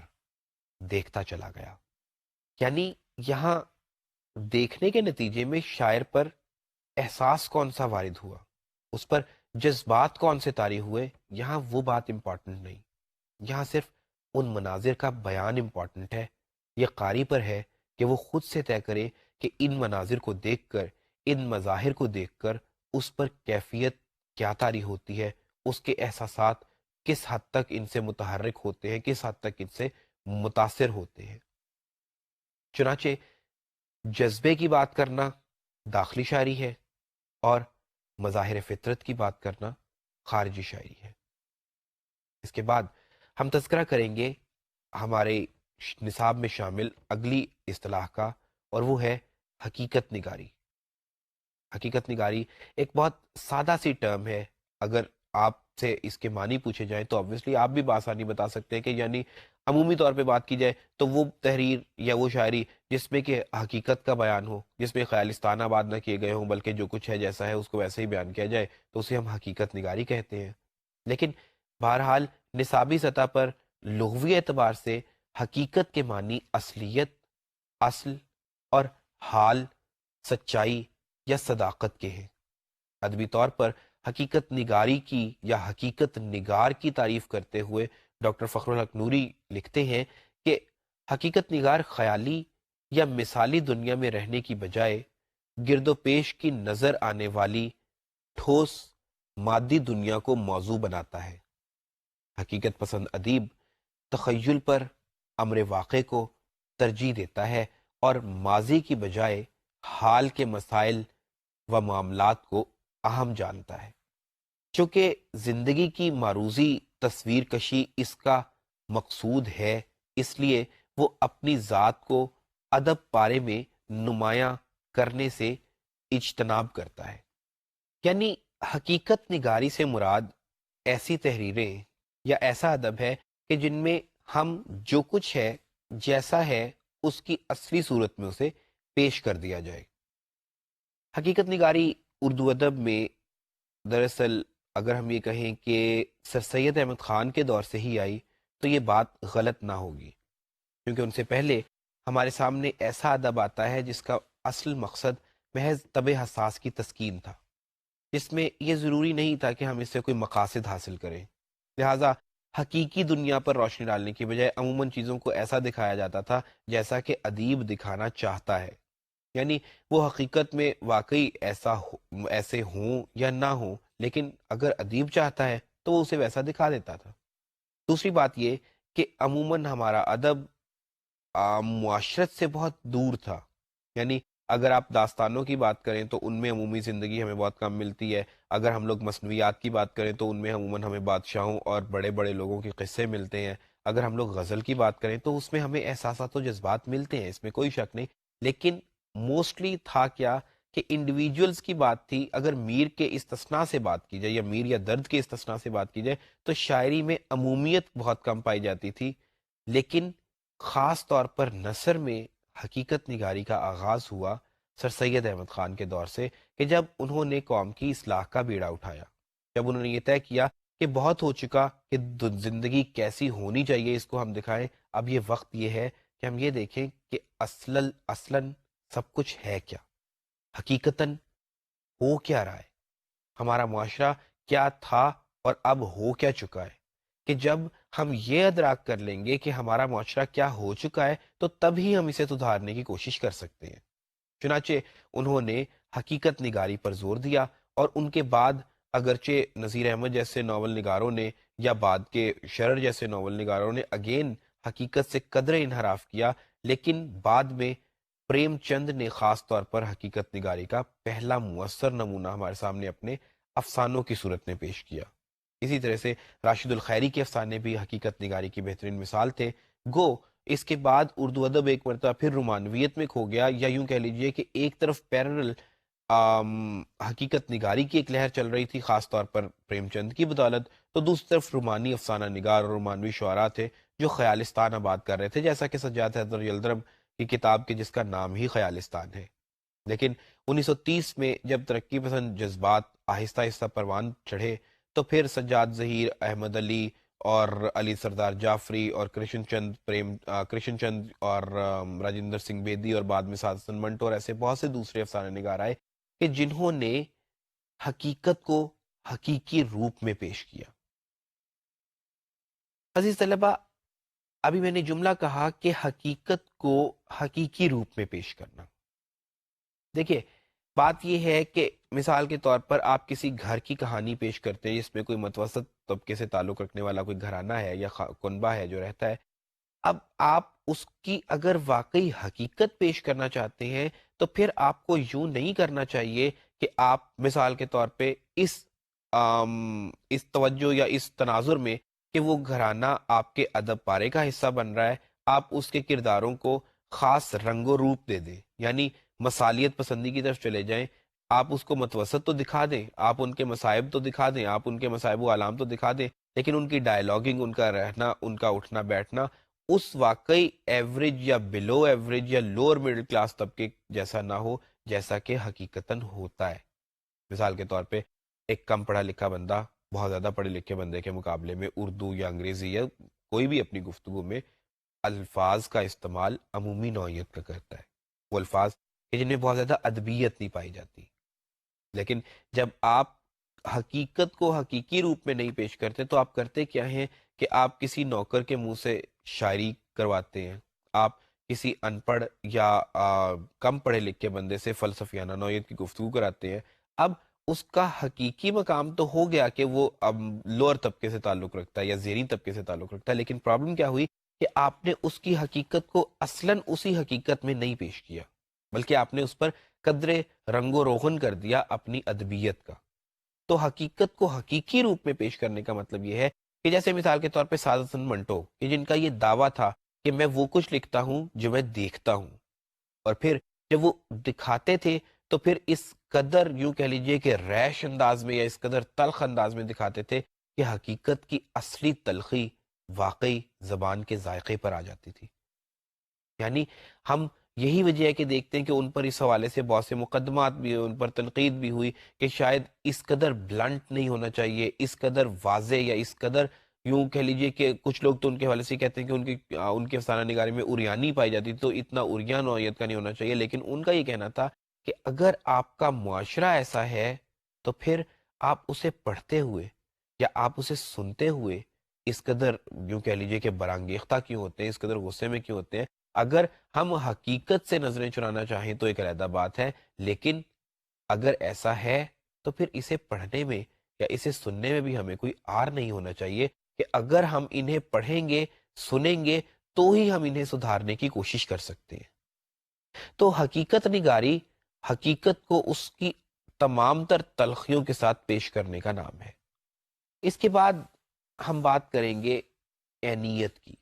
[SPEAKER 1] دیکھتا چلا گیا۔ یعنی یہاں دیکھنے کے نتیجے میں شاعر پر احساس کون سا وارد ہوا، اس پر جذبات کون سے طاری ہوئے، یہاں وہ بات امپورٹنٹ نہیں، یہاں صرف ان مناظر کا بیان امپورٹنٹ ہے۔ یہ قاری پر ہے کہ وہ خود سے طے کرے کہ ان مناظر کو دیکھ کر، ان مظاہر کو دیکھ کر اس پر کیفیت کیا طاری ہوتی ہے، اس کے احساسات کس حد تک ان سے متحرک ہوتے ہیں، کس حد تک ان سے متاثر ہوتے ہیں۔ چنانچہ جذبے کی بات کرنا داخلی شاعری ہے، اور مظاہر فطرت کی بات کرنا خارجی شاعری ہے۔ اس کے بعد ہم تذکرہ کریں گے ہمارے نصاب میں شامل اگلی اصطلاح کا، اور وہ ہے حقیقت نگاری۔ حقیقت نگاری ایک بہت سادہ سی ٹرم ہے، اگر آپ سے اس کے معنی پوچھے جائیں تو obviously آپ بھی بآسانی بتا سکتے ہیں کہ یعنی عمومی طور پہ بات کی جائے تو وہ تحریر یا وہ شاعری جس میں کہ حقیقت کا بیان ہو، جس میں خیالستانہ بات نہ کیے گئے ہوں بلکہ جو کچھ ہے جیسا ہے اس کو ویسے ہی بیان کیا جائے، تو اسے ہم حقیقت نگاری کہتے ہیں۔ لیکن بہرحال نصابی سطح پر لغوی اعتبار سے حقیقت کے معنی اصلیت، اصل اور حال، سچائی یا صداقت کے ہیں۔ ادبی طور پر حقیقت نگاری کی یا حقیقت نگار کی تعریف کرتے ہوئے ڈاکٹر فخر الحق نوری لکھتے ہیں کہ حقیقت نگار خیالی یا مثالی دنیا میں رہنے کی بجائے گرد و پیش کی نظر آنے والی ٹھوس مادی دنیا کو موضوع بناتا ہے۔ حقیقت پسند ادیب تخیل پر امر واقع کو ترجیح دیتا ہے اور ماضی کی بجائے حال کے مسائل و معاملات کو اہم جانتا ہے۔ چونکہ زندگی کی معروضی تصویر کشی اس کا مقصود ہے، اس لیے وہ اپنی ذات کو ادب پارے میں نمایاں کرنے سے اجتناب کرتا ہے۔ یعنی حقیقت نگاری سے مراد ایسی تحریریں یا ایسا ادب ہے کہ جن میں ہم جو کچھ ہے جیسا ہے اس کی اصلی صورت میں اسے پیش کر دیا جائے۔ حقیقت نگاری اردو ادب میں دراصل اگر ہم یہ کہیں کہ سر سید احمد خان کے دور سے ہی آئی تو یہ بات غلط نہ ہوگی، کیونکہ ان سے پہلے ہمارے سامنے ایسا ادب آتا ہے جس کا اصل مقصد محض طبع حساس کی تسکین تھا، جس میں یہ ضروری نہیں تھا کہ ہم اس سے کوئی مقاصد حاصل کریں۔ لہٰذا حقیقی دنیا پر روشنی ڈالنے کی بجائے عموماً چیزوں کو ایسا دکھایا جاتا تھا جیسا کہ ادیب دکھانا چاہتا ہے، یعنی وہ حقیقت میں واقعی ایسے ہوں یا نہ ہوں، لیکن اگر ادیب چاہتا ہے تو وہ اسے ویسا دکھا دیتا تھا۔ دوسری بات یہ کہ عموماً ہمارا ادب معاشرت سے بہت دور تھا، یعنی اگر آپ داستانوں کی بات کریں تو ان میں عمومی زندگی ہمیں بہت کم ملتی ہے، اگر ہم لوگ مثنویات کی بات کریں تو ان میں عموماً ہمیں بادشاہوں اور بڑے بڑے لوگوں کے قصے ملتے ہیں، اگر ہم لوگ غزل کی بات کریں تو اس میں ہمیں احساسات و جذبات ملتے ہیں، اس میں کوئی شک نہیں۔ لیکن موسٹلی تھا کیا کہ انڈیویجولز کی بات تھی۔ اگر میر کے استثناء سے بات کی جائے یا میر یا درد کے استثناء سے بات کی جائے تو شاعری میں عمومیت بہت کم پائی جاتی تھی، لیکن خاص طور پر نثر میں حقیقت نگاری کا آغاز ہوا سر سید احمد خان کے دور سے، کہ جب انہوں نے قوم کی اصلاح کا بیڑا اٹھایا، جب انہوں نے یہ طے کیا کہ بہت ہو چکا، کہ زندگی کیسی ہونی چاہیے اس کو ہم دکھائیں، اب یہ وقت یہ ہے کہ ہم یہ دیکھیں کہ اصلاً سب کچھ ہے کیا، حقیقتاً ہو کیا رہا ہے، ہمارا معاشرہ کیا تھا اور اب ہو کیا چکا ہے۔ کہ جب ہم یہ ادراک کر لیں گے کہ ہمارا معاشرہ کیا ہو چکا ہے تو تب ہی ہم اسے سدھارنے کی کوشش کر سکتے ہیں۔ چنانچہ انہوں نے حقیقت نگاری پر زور دیا، اور ان کے بعد اگرچہ نذیر احمد جیسے ناول نگاروں نے یا بعد کے شرر جیسے ناول نگاروں نے اگین حقیقت سے قدر انحراف کیا، لیکن بعد میں پریم چند نے خاص طور پر حقیقت نگاری کا پہلا مؤثر نمونہ ہمارے سامنے اپنے افسانوں کی صورت میں پیش کیا۔ اسی طرح سے راشد الخیری کے افسانے بھی حقیقت نگاری کی بہترین مثال تھے۔ گو اس کے بعد اردو ادب ایک مرتبہ پھر رومانویت میں کھو گیا، یا یوں کہہ لیجئے کہ ایک طرف پیرلل حقیقت نگاری کی ایک لہر چل رہی تھی، خاص طور پر پریم چند کی بدولت، تو دوسری طرف رومانی افسانہ نگار اور رومانوی شعراء تھے جو خیالستان آباد کر رہے تھے، جیسا کہ سجاد حیدر یلدرم کی کتاب کے جس کا نام ہی خیالستان ہے۔ لیکن 1930 میں جب ترقی پسند جذبات آہستہ آہستہ پروان چڑھے تو پھر سجاد ظہیر، احمد علی اور علی سردار جعفری اور کرشن چند اور راجندر سنگھ بیدی اور بعد میں سعد حسن منٹو اور ایسے بہت سے دوسرے افسانہ نگار آئے کہ جنہوں نے حقیقت کو حقیقی روپ میں پیش کیا۔ عزیز طلبہ، ابھی میں نے جملہ کہا کہ حقیقت کو حقیقی روپ میں پیش کرنا۔ دیکھیے، بات یہ ہے کہ مثال کے طور پر آپ کسی گھر کی کہانی پیش کرتے ہیں جس میں کوئی متوسط طبقے سے تعلق رکھنے والا کوئی گھرانہ ہے یا کنبہ ہے جو رہتا ہے۔ اب آپ اس کی اگر واقعی حقیقت پیش کرنا چاہتے ہیں تو پھر آپ کو یوں نہیں کرنا چاہیے کہ آپ مثال کے طور پہ اس توجہ یا اس تناظر میں کہ وہ گھرانہ آپ کے ادب پارے کا حصہ بن رہا ہے، آپ اس کے کرداروں کو خاص رنگ و روپ دے دیں، یعنی مثالیت پسندی کی طرف چلے جائیں۔ آپ اس کو متوسط تو دکھا دیں، آپ ان کے مصائب تو دکھا دیں، آپ ان کے مصائب و علام تو دکھا دیں، لیکن ان کی ڈائلاگنگ، ان کا رہنا، ان کا اٹھنا بیٹھنا اس واقعی ایوریج یا بلو ایوریج یا لوور مڈل کلاس طبقے جیسا نہ ہو جیسا کہ حقیقتاً ہوتا ہے۔ مثال کے طور پہ ایک کم پڑھا لکھا بندہ بہت زیادہ پڑھے لکھے بندے کے مقابلے میں اردو یا انگریزی یا کوئی بھی اپنی گفتگو میں الفاظ کا استعمال عمومی نوعیت کا کرتا ہے، وہ الفاظ کہ جن میں بہت زیادہ ادبیت نہیں پائی جاتی۔ لیکن جب آپ حقیقت کو حقیقی روپ میں نہیں پیش کرتے تو آپ کرتے کیا ہیں کہ آپ کسی نوکر کے منہ سے شاعری کرواتے ہیں، آپ کسی ان پڑھ یا کم پڑھے لکھے بندے سے فلسفیانہ نوعیت کی گفتگو کراتے ہیں۔ اب اس کا حقیقی مقام تو ہو گیا کہ وہ اب لوور طبقے سے تعلق رکھتا ہے یا زیریں طبقے سے تعلق رکھتا ہے، لیکن پرابلم کیا ہوئی کہ آپ نے اس کی حقیقت کو اصلاً اسی حقیقت میں نہیں پیش کیا، بلکہ آپ نے اس پر قدر رنگ و روغن کر دیا اپنی ادبیت کا۔ تو حقیقت کو حقیقی روپ میں پیش کرنے کا مطلب یہ ہے کہ جیسے مثال کے طور پہ سعد حسن منٹو کہ جن کا یہ دعویٰ تھا کہ میں وہ کچھ لکھتا ہوں جو میں دیکھتا ہوں، اور پھر جب وہ دکھاتے تھے تو پھر اس قدر یوں کہہ لیجئے کہ ریش انداز میں یا اس قدر تلخ انداز میں دکھاتے تھے کہ حقیقت کی اصلی تلخی واقعی زبان کے ذائقے پر آ جاتی تھی۔ یعنی ہم یہی وجہ ہے کہ دیکھتے ہیں کہ ان پر اس حوالے سے بہت سے مقدمات بھی ہوئے، ان پر تنقید بھی ہوئی کہ شاید اس قدر بلنٹ نہیں ہونا چاہیے، اس قدر واضح یا اس قدر یوں کہہ لیجئے کہ کچھ لوگ تو ان کے حوالے سے کہتے ہیں کہ ان کی افسانہ نگاری میں اریانی پائی جاتی تو اتنا اریان نوعیت کا نہیں ہونا چاہیے، لیکن ان کا یہ کہنا تھا کہ اگر آپ کا معاشرہ ایسا ہے تو پھر آپ اسے پڑھتے ہوئے یا آپ اسے سنتے ہوئے اس قدر یوں کہہ لیجئے کہ برانگیختہ کیوں ہوتے ہیں، اس قدر غصے میں کیوں ہوتے ہیں۔ اگر ہم حقیقت سے نظریں چرانا چاہیں تو ایک علیحدہ بات ہے، لیکن اگر ایسا ہے تو پھر اسے پڑھنے میں یا اسے سننے میں بھی ہمیں کوئی عار نہیں ہونا چاہیے کہ اگر ہم انہیں پڑھیں گے، سنیں گے تو ہی ہم انہیں سدھارنے کی کوشش کر سکتے ہیں۔ تو حقیقت نگاری حقیقت کو اس کی تمام تر تلخیوں کے ساتھ پیش کرنے کا نام ہے۔ اس کے بعد ہم بات کریں گے عینیت کی۔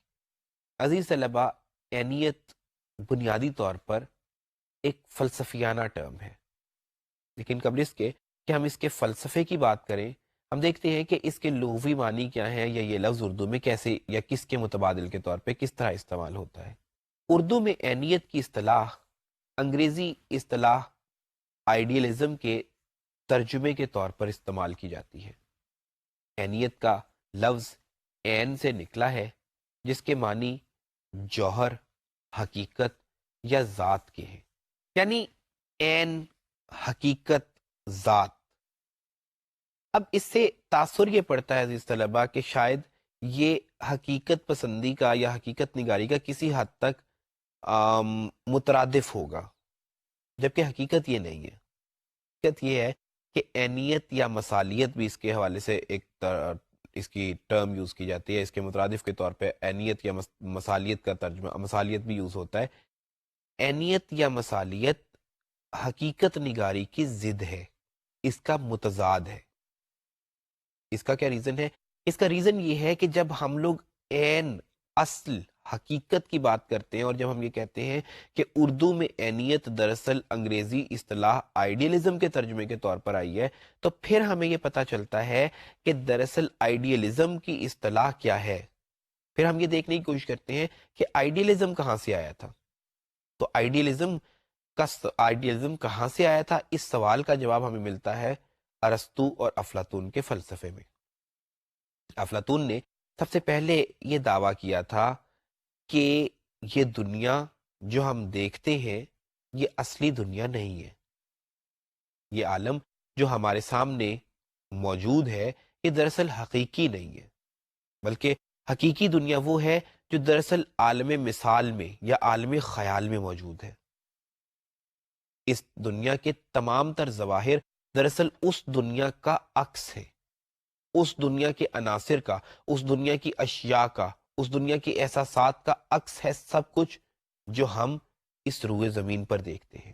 [SPEAKER 1] عزیز طلبہ، عینیت بنیادی طور پر ایک فلسفیانہ ٹرم ہے، لیکن قبل اس کے کہ ہم اس کے فلسفے کی بات کریں، ہم دیکھتے ہیں کہ اس کے لغوی معنی کیا ہیں یا یہ لفظ اردو میں کیسے یا کس کے متبادل کے طور پہ کس طرح استعمال ہوتا ہے۔ اردو میں عینیت کی اصطلاح انگریزی اصطلاح آئیڈیلزم کے ترجمے کے طور پر استعمال کی جاتی ہے۔ عینیت کا لفظ عین سے نکلا ہے جس کے معنی جوہر، حقیقت یا ذات کے ہیں، یعنی عین، حقیقت، ذات۔ اب اس سے تاثر یہ پڑتا ہے عزیز طلبہ کہ شاید یہ حقیقت پسندی کا یا حقیقت نگاری کا کسی حد تک مترادف ہوگا، جبکہ حقیقت یہ نہیں ہے۔ حقیقت یہ ہے کہ عینیت یا مثالیت بھی اس کے حوالے سے اس کی ٹرم یوز کی جاتی ہے، اس کے مترادف کے طور پہ عینیت یا مثالیت کا ترجمہ مثالیت بھی یوز ہوتا ہے۔ عینیت یا مثالیت حقیقت نگاری کی ضد ہے، اس کا متضاد ہے۔ اس کا کیا ریزن ہے؟ اس کا ریزن یہ ہے کہ جب ہم لوگ عین، اصل، حقیقت کی بات کرتے ہیں اور جب ہم یہ کہتے ہیں کہ اردو میں اینیت دراصل انگریزی اصطلاح آئیڈیلزم کے ترجمے کے طور پر آئی ہے، تو پھر ہمیں یہ پتہ چلتا ہے کہ دراصل آئیڈیلزم کی اصطلاح کیا ہے۔ پھر ہم یہ دیکھنے کی کوشش کرتے ہیں کہ آئیڈیلزم کہاں سے آیا تھا۔ تو آئیڈیلزم کہاں سے آیا تھا، اس سوال کا جواب ہمیں ملتا ہے ارسطو اور افلاطون کے فلسفے میں۔ افلاطون نے سب سے پہلے یہ دعویٰ کیا تھا کہ یہ دنیا جو ہم دیکھتے ہیں یہ اصلی دنیا نہیں ہے، یہ عالم جو ہمارے سامنے موجود ہے یہ دراصل حقیقی نہیں ہے، بلکہ حقیقی دنیا وہ ہے جو دراصل عالم مثال میں یا عالم خیال میں موجود ہے۔ اس دنیا کے تمام تر ظواہر دراصل اس دنیا کا عکس ہے، اس دنیا کے عناصر کا، اس دنیا کی اشیاء کا، اس دنیا کے احساسات کا عکس ہے سب کچھ جو ہم اس روئے زمین پر دیکھتے ہیں۔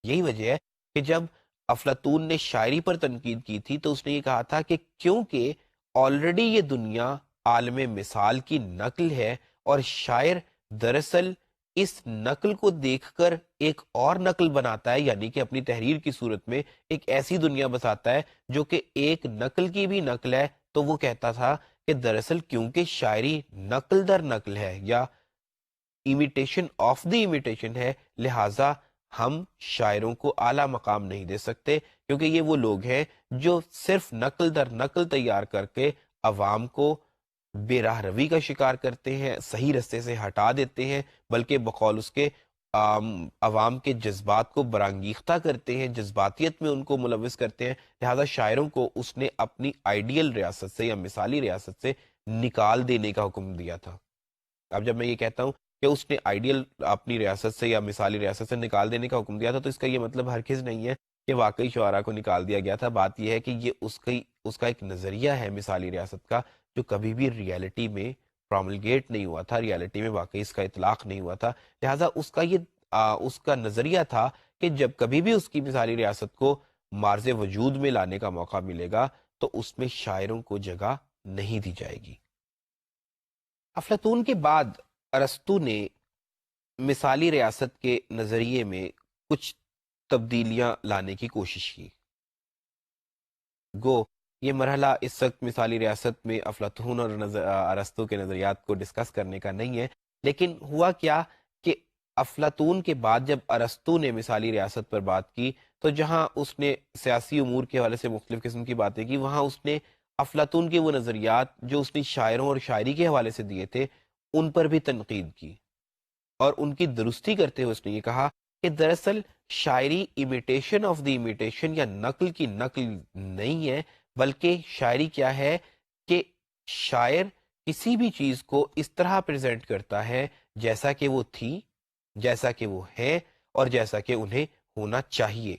[SPEAKER 1] یہی وجہ ہے کہ جب افلاطون نے شاعری پر تنقید کی تھی تو اس نے یہ کہا تھا کہ کیونکہ آلریڈی یہ دنیا عالم مثال کی نقل ہے اور شاعر دراصل اس نقل کو دیکھ کر ایک اور نقل بناتا ہے، یعنی کہ اپنی تحریر کی صورت میں ایک ایسی دنیا بساتا ہے جو کہ ایک نقل کی بھی نقل ہے، تو وہ کہتا تھا کہ دراصل کیونکہ شاعری نقل در نقل ہے یا امیٹیشن آف دی امیٹیشن ہے، لہٰذا ہم شاعروں کو اعلیٰ مقام نہیں دے سکتے، کیونکہ یہ وہ لوگ ہیں جو صرف نقل در نقل تیار کر کے عوام کو بے راہ روی کا شکار کرتے ہیں، صحیح رستے سے ہٹا دیتے ہیں، بلکہ بقول اس کے عوام کے جذبات کو برانگیختہ کرتے ہیں، جذباتیت میں ان کو ملوث کرتے ہیں۔ لہذا شاعروں کو اس نے اپنی آئیڈیل ریاست سے یا مثالی ریاست سے نکال دینے کا حکم دیا تھا۔ اب جب میں یہ کہتا ہوں کہ اس نے آئیڈیل اپنی ریاست سے یا مثالی ریاست سے نکال دینے کا حکم دیا تھا، تو اس کا یہ مطلب ہرگز نہیں ہے کہ واقعی شعراء کو نکال دیا گیا تھا۔ بات یہ ہے کہ یہ اس کا ایک نظریہ ہے مثالی ریاست کا، جو کبھی بھی ریالٹی میں پروملگیٹ نہیں ہوا تھا، ریالٹی میں واقعی اس کا اطلاق نہیں ہوا تھا۔ لہٰذا اس کا نظریہ تھا کہ جب کبھی بھی اس کی مثالی ریاست کو مارز وجود میں لانے کا موقع ملے گا تو اس میں شاعروں کو جگہ نہیں دی جائے گی۔ افلاطون کے بعد ارسطو نے مثالی ریاست کے نظریے میں کچھ تبدیلیاں لانے کی کوشش کی۔ گو یہ مرحلہ اس وقت مثالی ریاست میں افلاطون اور ارسطو کے نظریات کو ڈسکس کرنے کا نہیں ہے، لیکن ہوا کیا کہ افلاطون کے بعد جب ارسطو نے مثالی ریاست پر بات کی تو جہاں اس نے سیاسی امور کے حوالے سے مختلف قسم کی باتیں کی، وہاں اس نے افلاطون کے وہ نظریات جو اس نے شاعروں اور شاعری کے حوالے سے دیے تھے ان پر بھی تنقید کی، اور ان کی درستی کرتے ہوئے اس نے یہ کہا کہ دراصل شاعری امیٹیشن آف دی امیٹیشن یا نقل کی نقل نہیں ہے، بلکہ شاعری کیا ہے کہ شاعر کسی بھی چیز کو اس طرح پریزنٹ کرتا ہے جیسا کہ وہ تھی، جیسا کہ وہ ہے اور جیسا کہ انہیں ہونا چاہیے،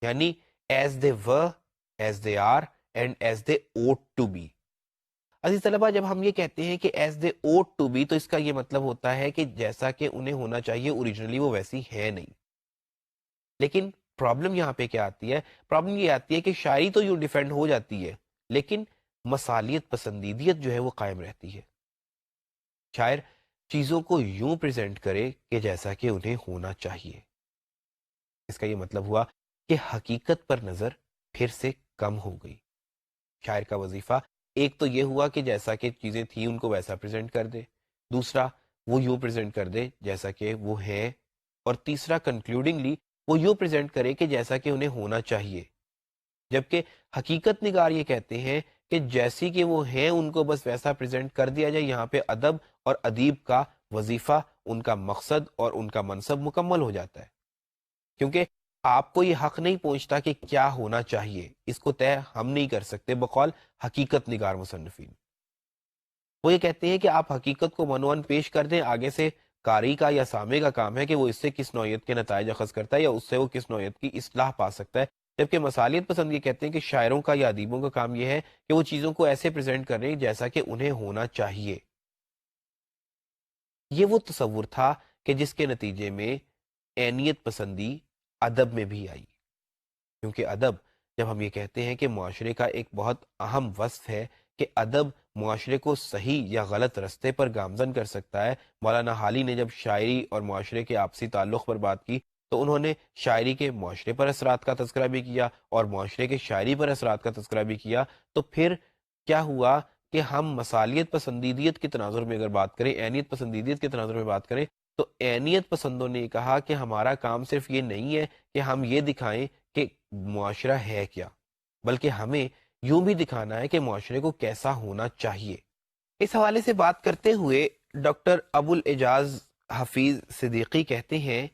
[SPEAKER 1] یعنی as they were, as they are and as they ought to be. عزیز طلبہ، جب ہم یہ کہتے ہیں کہ as they ought to be تو اس کا یہ مطلب ہوتا ہے کہ جیسا کہ انہیں ہونا چاہیے اوریجنلی وہ ویسی ہے نہیں۔ لیکن پرابلم یہاں پہ کیا آتی ہے؟ پرابلم یہ آتی ہے کہ شاعری تو یوں ڈیفینڈ ہو جاتی ہے لیکن مثالیت پسندیدیت جو ہے وہ قائم رہتی ہے۔ شاعر چیزوں کو یوں پریزنٹ کرے کہ جیسا کہ انہیں ہونا چاہیے۔ اس کا یہ مطلب ہوا کہ حقیقت پر نظر پھر سے کم ہو گئی۔ شاعر کا وظیفہ ایک تو یہ ہوا کہ جیسا کہ چیزیں تھیں ان کو ویسا پریزنٹ کر دے، دوسرا وہ یوں پریزنٹ کر دے جیسا کہ وہ ہے، اور تیسرا کنکلوڈنگلی وہ یوں پریزنٹ کرے کہ جیسا کہ انہیں ہونا چاہیے۔ جبکہ حقیقت نگار یہ کہتے ہیں کہ جیسی کہ وہ ہیں ان کو بس ویسا پریزنٹ کر دیا جائے۔ یہاں پہ ادب اور ادیب کا وظیفہ، ان کا مقصد اور ان کا منصب مکمل ہو جاتا ہے، کیونکہ آپ کو یہ حق نہیں پہنچتا کہ کیا ہونا چاہیے، اس کو طے ہم نہیں کر سکتے بقول حقیقت نگار مصنفین۔ وہ یہ کہتے ہیں کہ آپ حقیقت کو عنوان پیش کر دیں، آگے سے قاری کا یا سامع کا کام ہے کہ وہ اس سے کس نوعیت کے نتائج اخذ کرتا ہے یا اس سے وہ کس نوعیت کی اصلاح پا سکتا ہے۔ جبکہ مثالیت پسند یہ کہتے ہیں کہ شاعروں کا یا ادیبوں کا کام یہ ہے کہ وہ چیزوں کو ایسے پریزنٹ کر رہے ہیں جیسا کہ انہیں ہونا چاہیے۔ یہ وہ تصور تھا کہ جس کے نتیجے میں اینیت پسندی ادب میں بھی آئی، کیونکہ ادب، جب ہم یہ کہتے ہیں کہ معاشرے کا ایک بہت اہم وصف ہے کہ ادب معاشرے کو صحیح یا غلط رستے پر گامزن کر سکتا ہے. مولانا حالی نے جب شاعری اور معاشرے کے آپسی تعلق پر بات کی تو انہوں نے شاعری کے معاشرے پر اثرات کا تذکرہ بھی کیا اور معاشرے کے شاعری پر اثرات کا تذکرہ بھی کیا. تو پھر کیا ہوا کہ ہم مثالیت پسندیدیت کے تناظر میں اگر بات کریں، عینیت پسندیدیت کے تناظر میں بات کریں، تو عینیت پسندوں نے کہا کہ ہمارا کام صرف یہ نہیں ہے کہ ہم یہ دکھائیں کہ معاشرہ ہے کیا، بلکہ ہمیں یوں بھی دکھانا ہے کہ معاشرے کو کیسا ہونا چاہیے. اس حوالے سے بات کرتے ہوئے ڈاکٹر ابو الاعجاز حفیظ صدیقی کہتے ہیں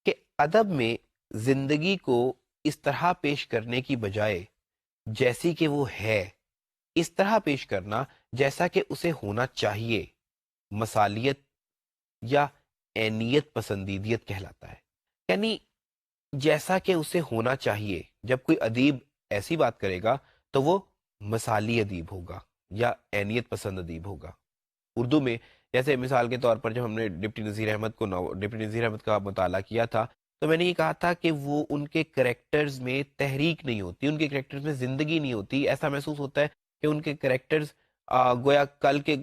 [SPEAKER 1] کہ ادب میں زندگی کو اس طرح پیش کرنے کی بجائے جیسی کہ وہ ہے، اس طرح پیش کرنا جیسا کہ اسے ہونا چاہیے، مثالیت یا عینیت پسندیدیت کہلاتا ہے. یعنی جیسا کہ اسے ہونا چاہیے. جب کوئی ادیب ایسی بات کرے گا تو وہ مثالی ادیب ہوگا یا عینیت پسند ادیب ہوگا. اردو میں جیسے مثال کے طور پر جب ہم نے ڈپٹی نذیر احمد کا مطالعہ کیا تھا تو میں نے یہ کہا تھا کہ وہ ان کے کریکٹرز میں تحریک نہیں ہوتی، ان کے کریکٹرز میں زندگی نہیں ہوتی. ایسا محسوس ہوتا ہے کہ ان کے کریکٹرز گویا کل کے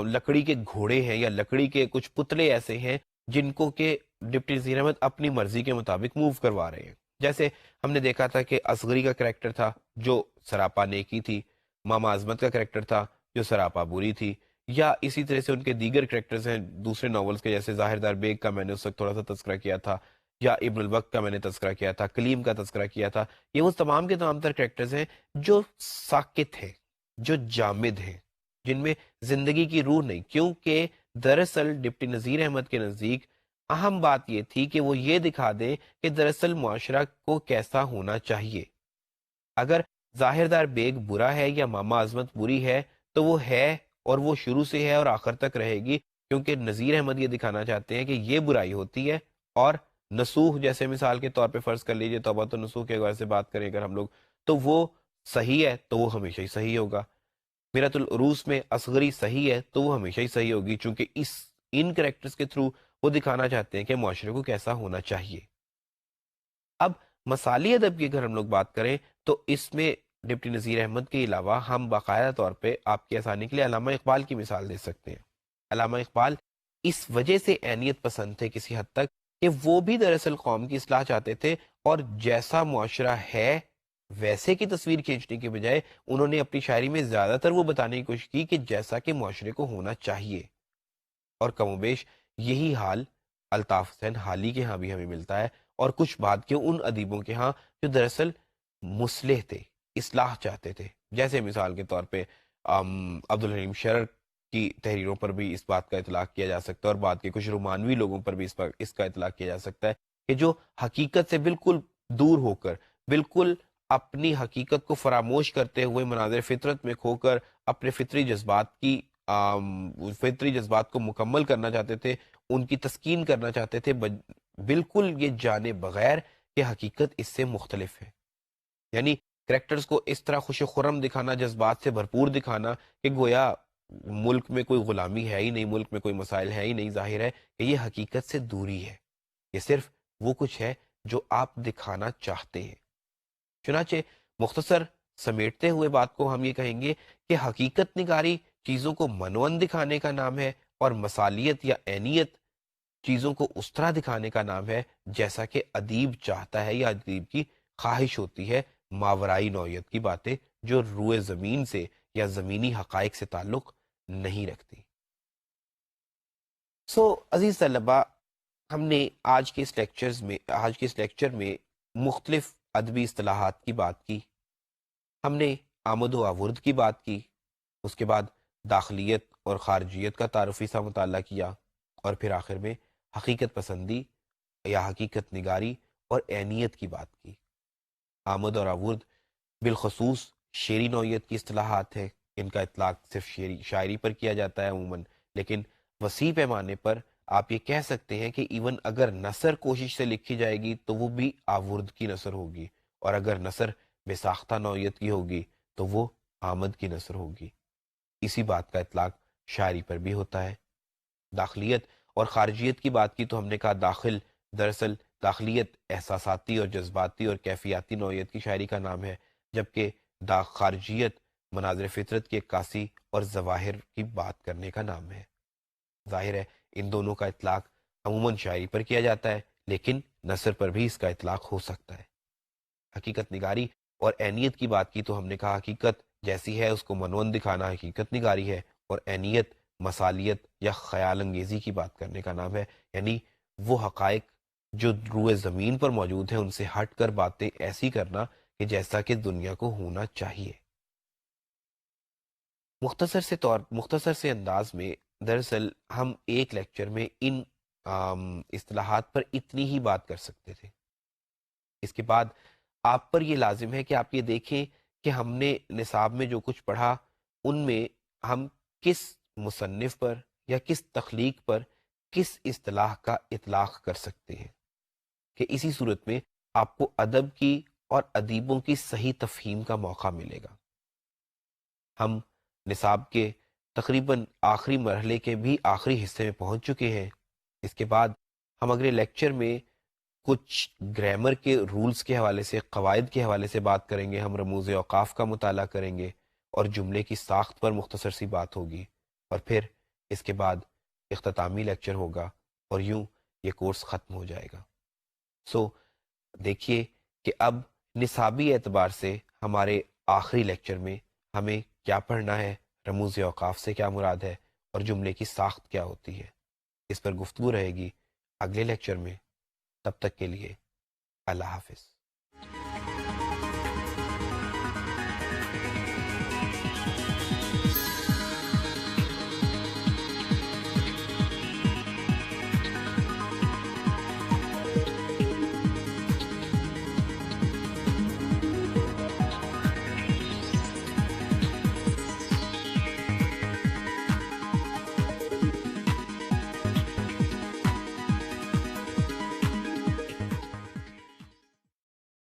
[SPEAKER 1] لکڑی کے گھوڑے ہیں یا لکڑی کے کچھ پتلے ایسے ہیں جن کو کہ ڈپٹی نذیر احمد اپنی مرضی کے مطابق موو کروا رہے ہیں. جیسے ہم نے دیکھا تھا کہ اصغری کا کریکٹر تھا جو سراپا نیکی تھی، ماما عظمت کا کریکٹر تھا جو سراپا بری تھی، یا اسی طرح سے ان کے دیگر کریکٹرز ہیں دوسرے ناولز کے، جیسے ظاہردار بیگ کا میں نے اس وقت تھوڑا سا تذکرہ کیا تھا، یا ابن الوقت کا میں نے تذکرہ کیا تھا، کلیم کا تذکرہ کیا تھا. یہ وہ تمام کے تمام تر کریکٹرز ہیں جو ساکت ہیں، جو جامد ہیں، جن میں زندگی کی روح نہیں. کیونکہ دراصل ڈپٹی نذیر احمد کے نزدیک اہم بات یہ تھی کہ وہ یہ دکھا دیں کہ دراصل معاشرہ کو کیسا ہونا چاہیے. اگر ظاہردار بیگ برا ہے یا ماما عظمت بری ہے تو وہ ہے، اور وہ شروع سے ہے اور آخر تک رہے گی، کیونکہ نذیر احمد یہ دکھانا چاہتے ہیں کہ یہ برائی ہوتی ہے. اور نسوح جیسے مثال کے طور پہ فرض کر لیجئے توبہ و نسوح کے حوالے سے بات کریں اگر ہم لوگ، تو وہ صحیح ہے تو وہ ہمیشہ ہی صحیح ہوگا. میرۃ العروس میں اصغری صحیح ہے تو وہ ہمیشہ ہی صحیح ہوگی، چونکہ ان کریکٹرز کے تھرو وہ دکھانا چاہتے ہیں کہ معاشرے کو کیسا ہونا چاہیے. اب مثالی ادب کی اگر ہم لوگ بات کریں تو اس میں ڈپٹی نذیر احمد کے علاوہ ہم باقاعدہ طور پہ آپ کی آسانی کے لیے علامہ اقبال کی مثال دے سکتے ہیں. علامہ اقبال اس وجہ سے عینیت پسند تھے کسی حد تک کہ وہ بھی دراصل قوم کی اصلاح چاہتے تھے، اور جیسا معاشرہ ہے ویسے کی تصویر کھینچنے کے بجائے انہوں نے اپنی شاعری میں زیادہ تر وہ بتانے کی کوشش کی کہ جیسا کہ معاشرے کو ہونا چاہیے. اور کم و بیش یہی حال الطاف حسین حالی کے ہاں بھی ہمیں ملتا ہے، اور کچھ بعد کے ان ادیبوں کے ہاں جو دراصل مصلح تھے، اصلاح چاہتے تھے. جیسے مثال کے طور پہ عبدالحلیم شرر کی تحریروں پر بھی اس بات کا اطلاق کیا جا سکتا ہے، اور بعد کے کچھ رومانوی لوگوں پر بھی اس کا اطلاق کیا جا سکتا ہے کہ جو حقیقت سے بالکل دور ہو کر، بالکل اپنی حقیقت کو فراموش کرتے ہوئے مناظر فطرت میں کھو کر اپنے فطری جذبات کو مکمل کرنا چاہتے تھے، ان کی تسکین کرنا چاہتے تھے، بالکل یہ جانے بغیر کہ حقیقت اس سے مختلف ہے. یعنی کریکٹرز کو اس طرح خوش و خرم دکھانا، جذبات سے بھرپور دکھانا کہ گویا ملک میں کوئی غلامی ہے ہی نہیں، ملک میں کوئی مسائل ہے ہی نہیں. ظاہر ہے کہ یہ حقیقت سے دوری ہے، یہ صرف وہ کچھ ہے جو آپ دکھانا چاہتے ہیں. چنانچہ مختصر سمیٹتے ہوئے بات کو ہم یہ کہیں گے کہ حقیقت نگاری چیزوں کو منون دکھانے کا نام ہے، اور مثالیت یا عینیت چیزوں کو اس طرح دکھانے کا نام ہے جیسا کہ ادیب چاہتا ہے یا ادیب کی خواہش ہوتی ہے، ماورائی نوعیت کی باتیں جو روئے زمین سے یا زمینی حقائق سے تعلق نہیں رکھتی. عزیز طلبہ، ہم نے آج کے اس لیکچر میں مختلف ادبی اصطلاحات کی بات کی. ہم نے آمد و آورد کی بات کی، اس کے بعد داخلیت اور خارجیت کا تعارفی سا مطالعہ کیا، اور پھر آخر میں حقیقت پسندی یا حقیقت نگاری اور عینیت کی بات کی. آمد اور آورد بالخصوص شعری نوعیت کی اصطلاحات ہیں، ان کا اطلاق صرف شاعری پر کیا جاتا ہے عموماً، لیکن وسیع پیمانے پر آپ یہ کہہ سکتے ہیں کہ ایون اگر نثر کوشش سے لکھی جائے گی تو وہ بھی آورد کی نثر ہوگی، اور اگر نثر بے ساختہ نوعیت کی ہوگی تو وہ آمد کی نثر ہوگی. اسی بات کا اطلاق شاعری پر بھی ہوتا ہے. داخلیت اور خارجیت کی بات کی تو ہم نے کہا دراصل داخلیت احساساتی اور جذباتی اور کیفیاتی نوعیت کی شاعری کا نام ہے، جبکہ خارجیت مناظر فطرت کی عکاسی اور ظواہر کی بات کرنے کا نام ہے۔ ظاہر ہے ان دونوں کا اطلاق عموماً شاعری پر کیا جاتا ہے، لیکن نثر پر بھی اس کا اطلاق ہو سکتا ہے۔ حقیقت نگاری اور عینیت کی بات کی تو ہم نے کہا حقیقت جیسی ہے اس کو منون دکھانا حقیقت نگاری ہے، اور عینیت مثالیت یا خیال انگیزی کی بات کرنے کا نام ہے، یعنی وہ حقائق جو روئے زمین پر موجود ہیں ان سے ہٹ کر باتیں ایسی کرنا کہ جیسا کہ دنیا کو ہونا چاہیے۔ مختصر سے انداز میں دراصل ہم ایک لیکچر میں ان اصطلاحات پر اتنی ہی بات کر سکتے تھے۔ اس کے بعد آپ پر یہ لازم ہے کہ آپ یہ دیکھیں کہ ہم نے نصاب میں جو کچھ پڑھا ان میں ہم کس مصنف پر یا کس تخلیق پر کس اصطلاح کا اطلاق کر سکتے ہیں، کہ اسی صورت میں آپ کو ادب کی اور ادیبوں کی صحیح تفہیم کا موقع ملے گا۔ ہم نصاب کے تقریباً آخری مرحلے کے بھی آخری حصے میں پہنچ چکے ہیں۔ اس کے بعد ہم اگلے لیکچر میں کچھ گرامر کے رولز کے حوالے سے، قواعد کے حوالے سے بات کریں گے، ہم رموز اوقاف کا مطالعہ کریں گے اور جملے کی ساخت پر مختصر سی بات ہوگی، اور پھر اس کے بعد اختتامی لیکچر ہوگا اور یوں یہ کورس ختم ہو جائے گا۔ سو دیکھیے کہ اب نصابی اعتبار سے ہمارے آخری لیکچر میں ہمیں کیا پڑھنا ہے، رموز اوقاف سے کیا مراد ہے اور جملے کی ساخت کیا ہوتی ہے، اس پر گفتگو رہے گی اگلے لیکچر میں۔ تب تک کے لیے اللہ حافظ۔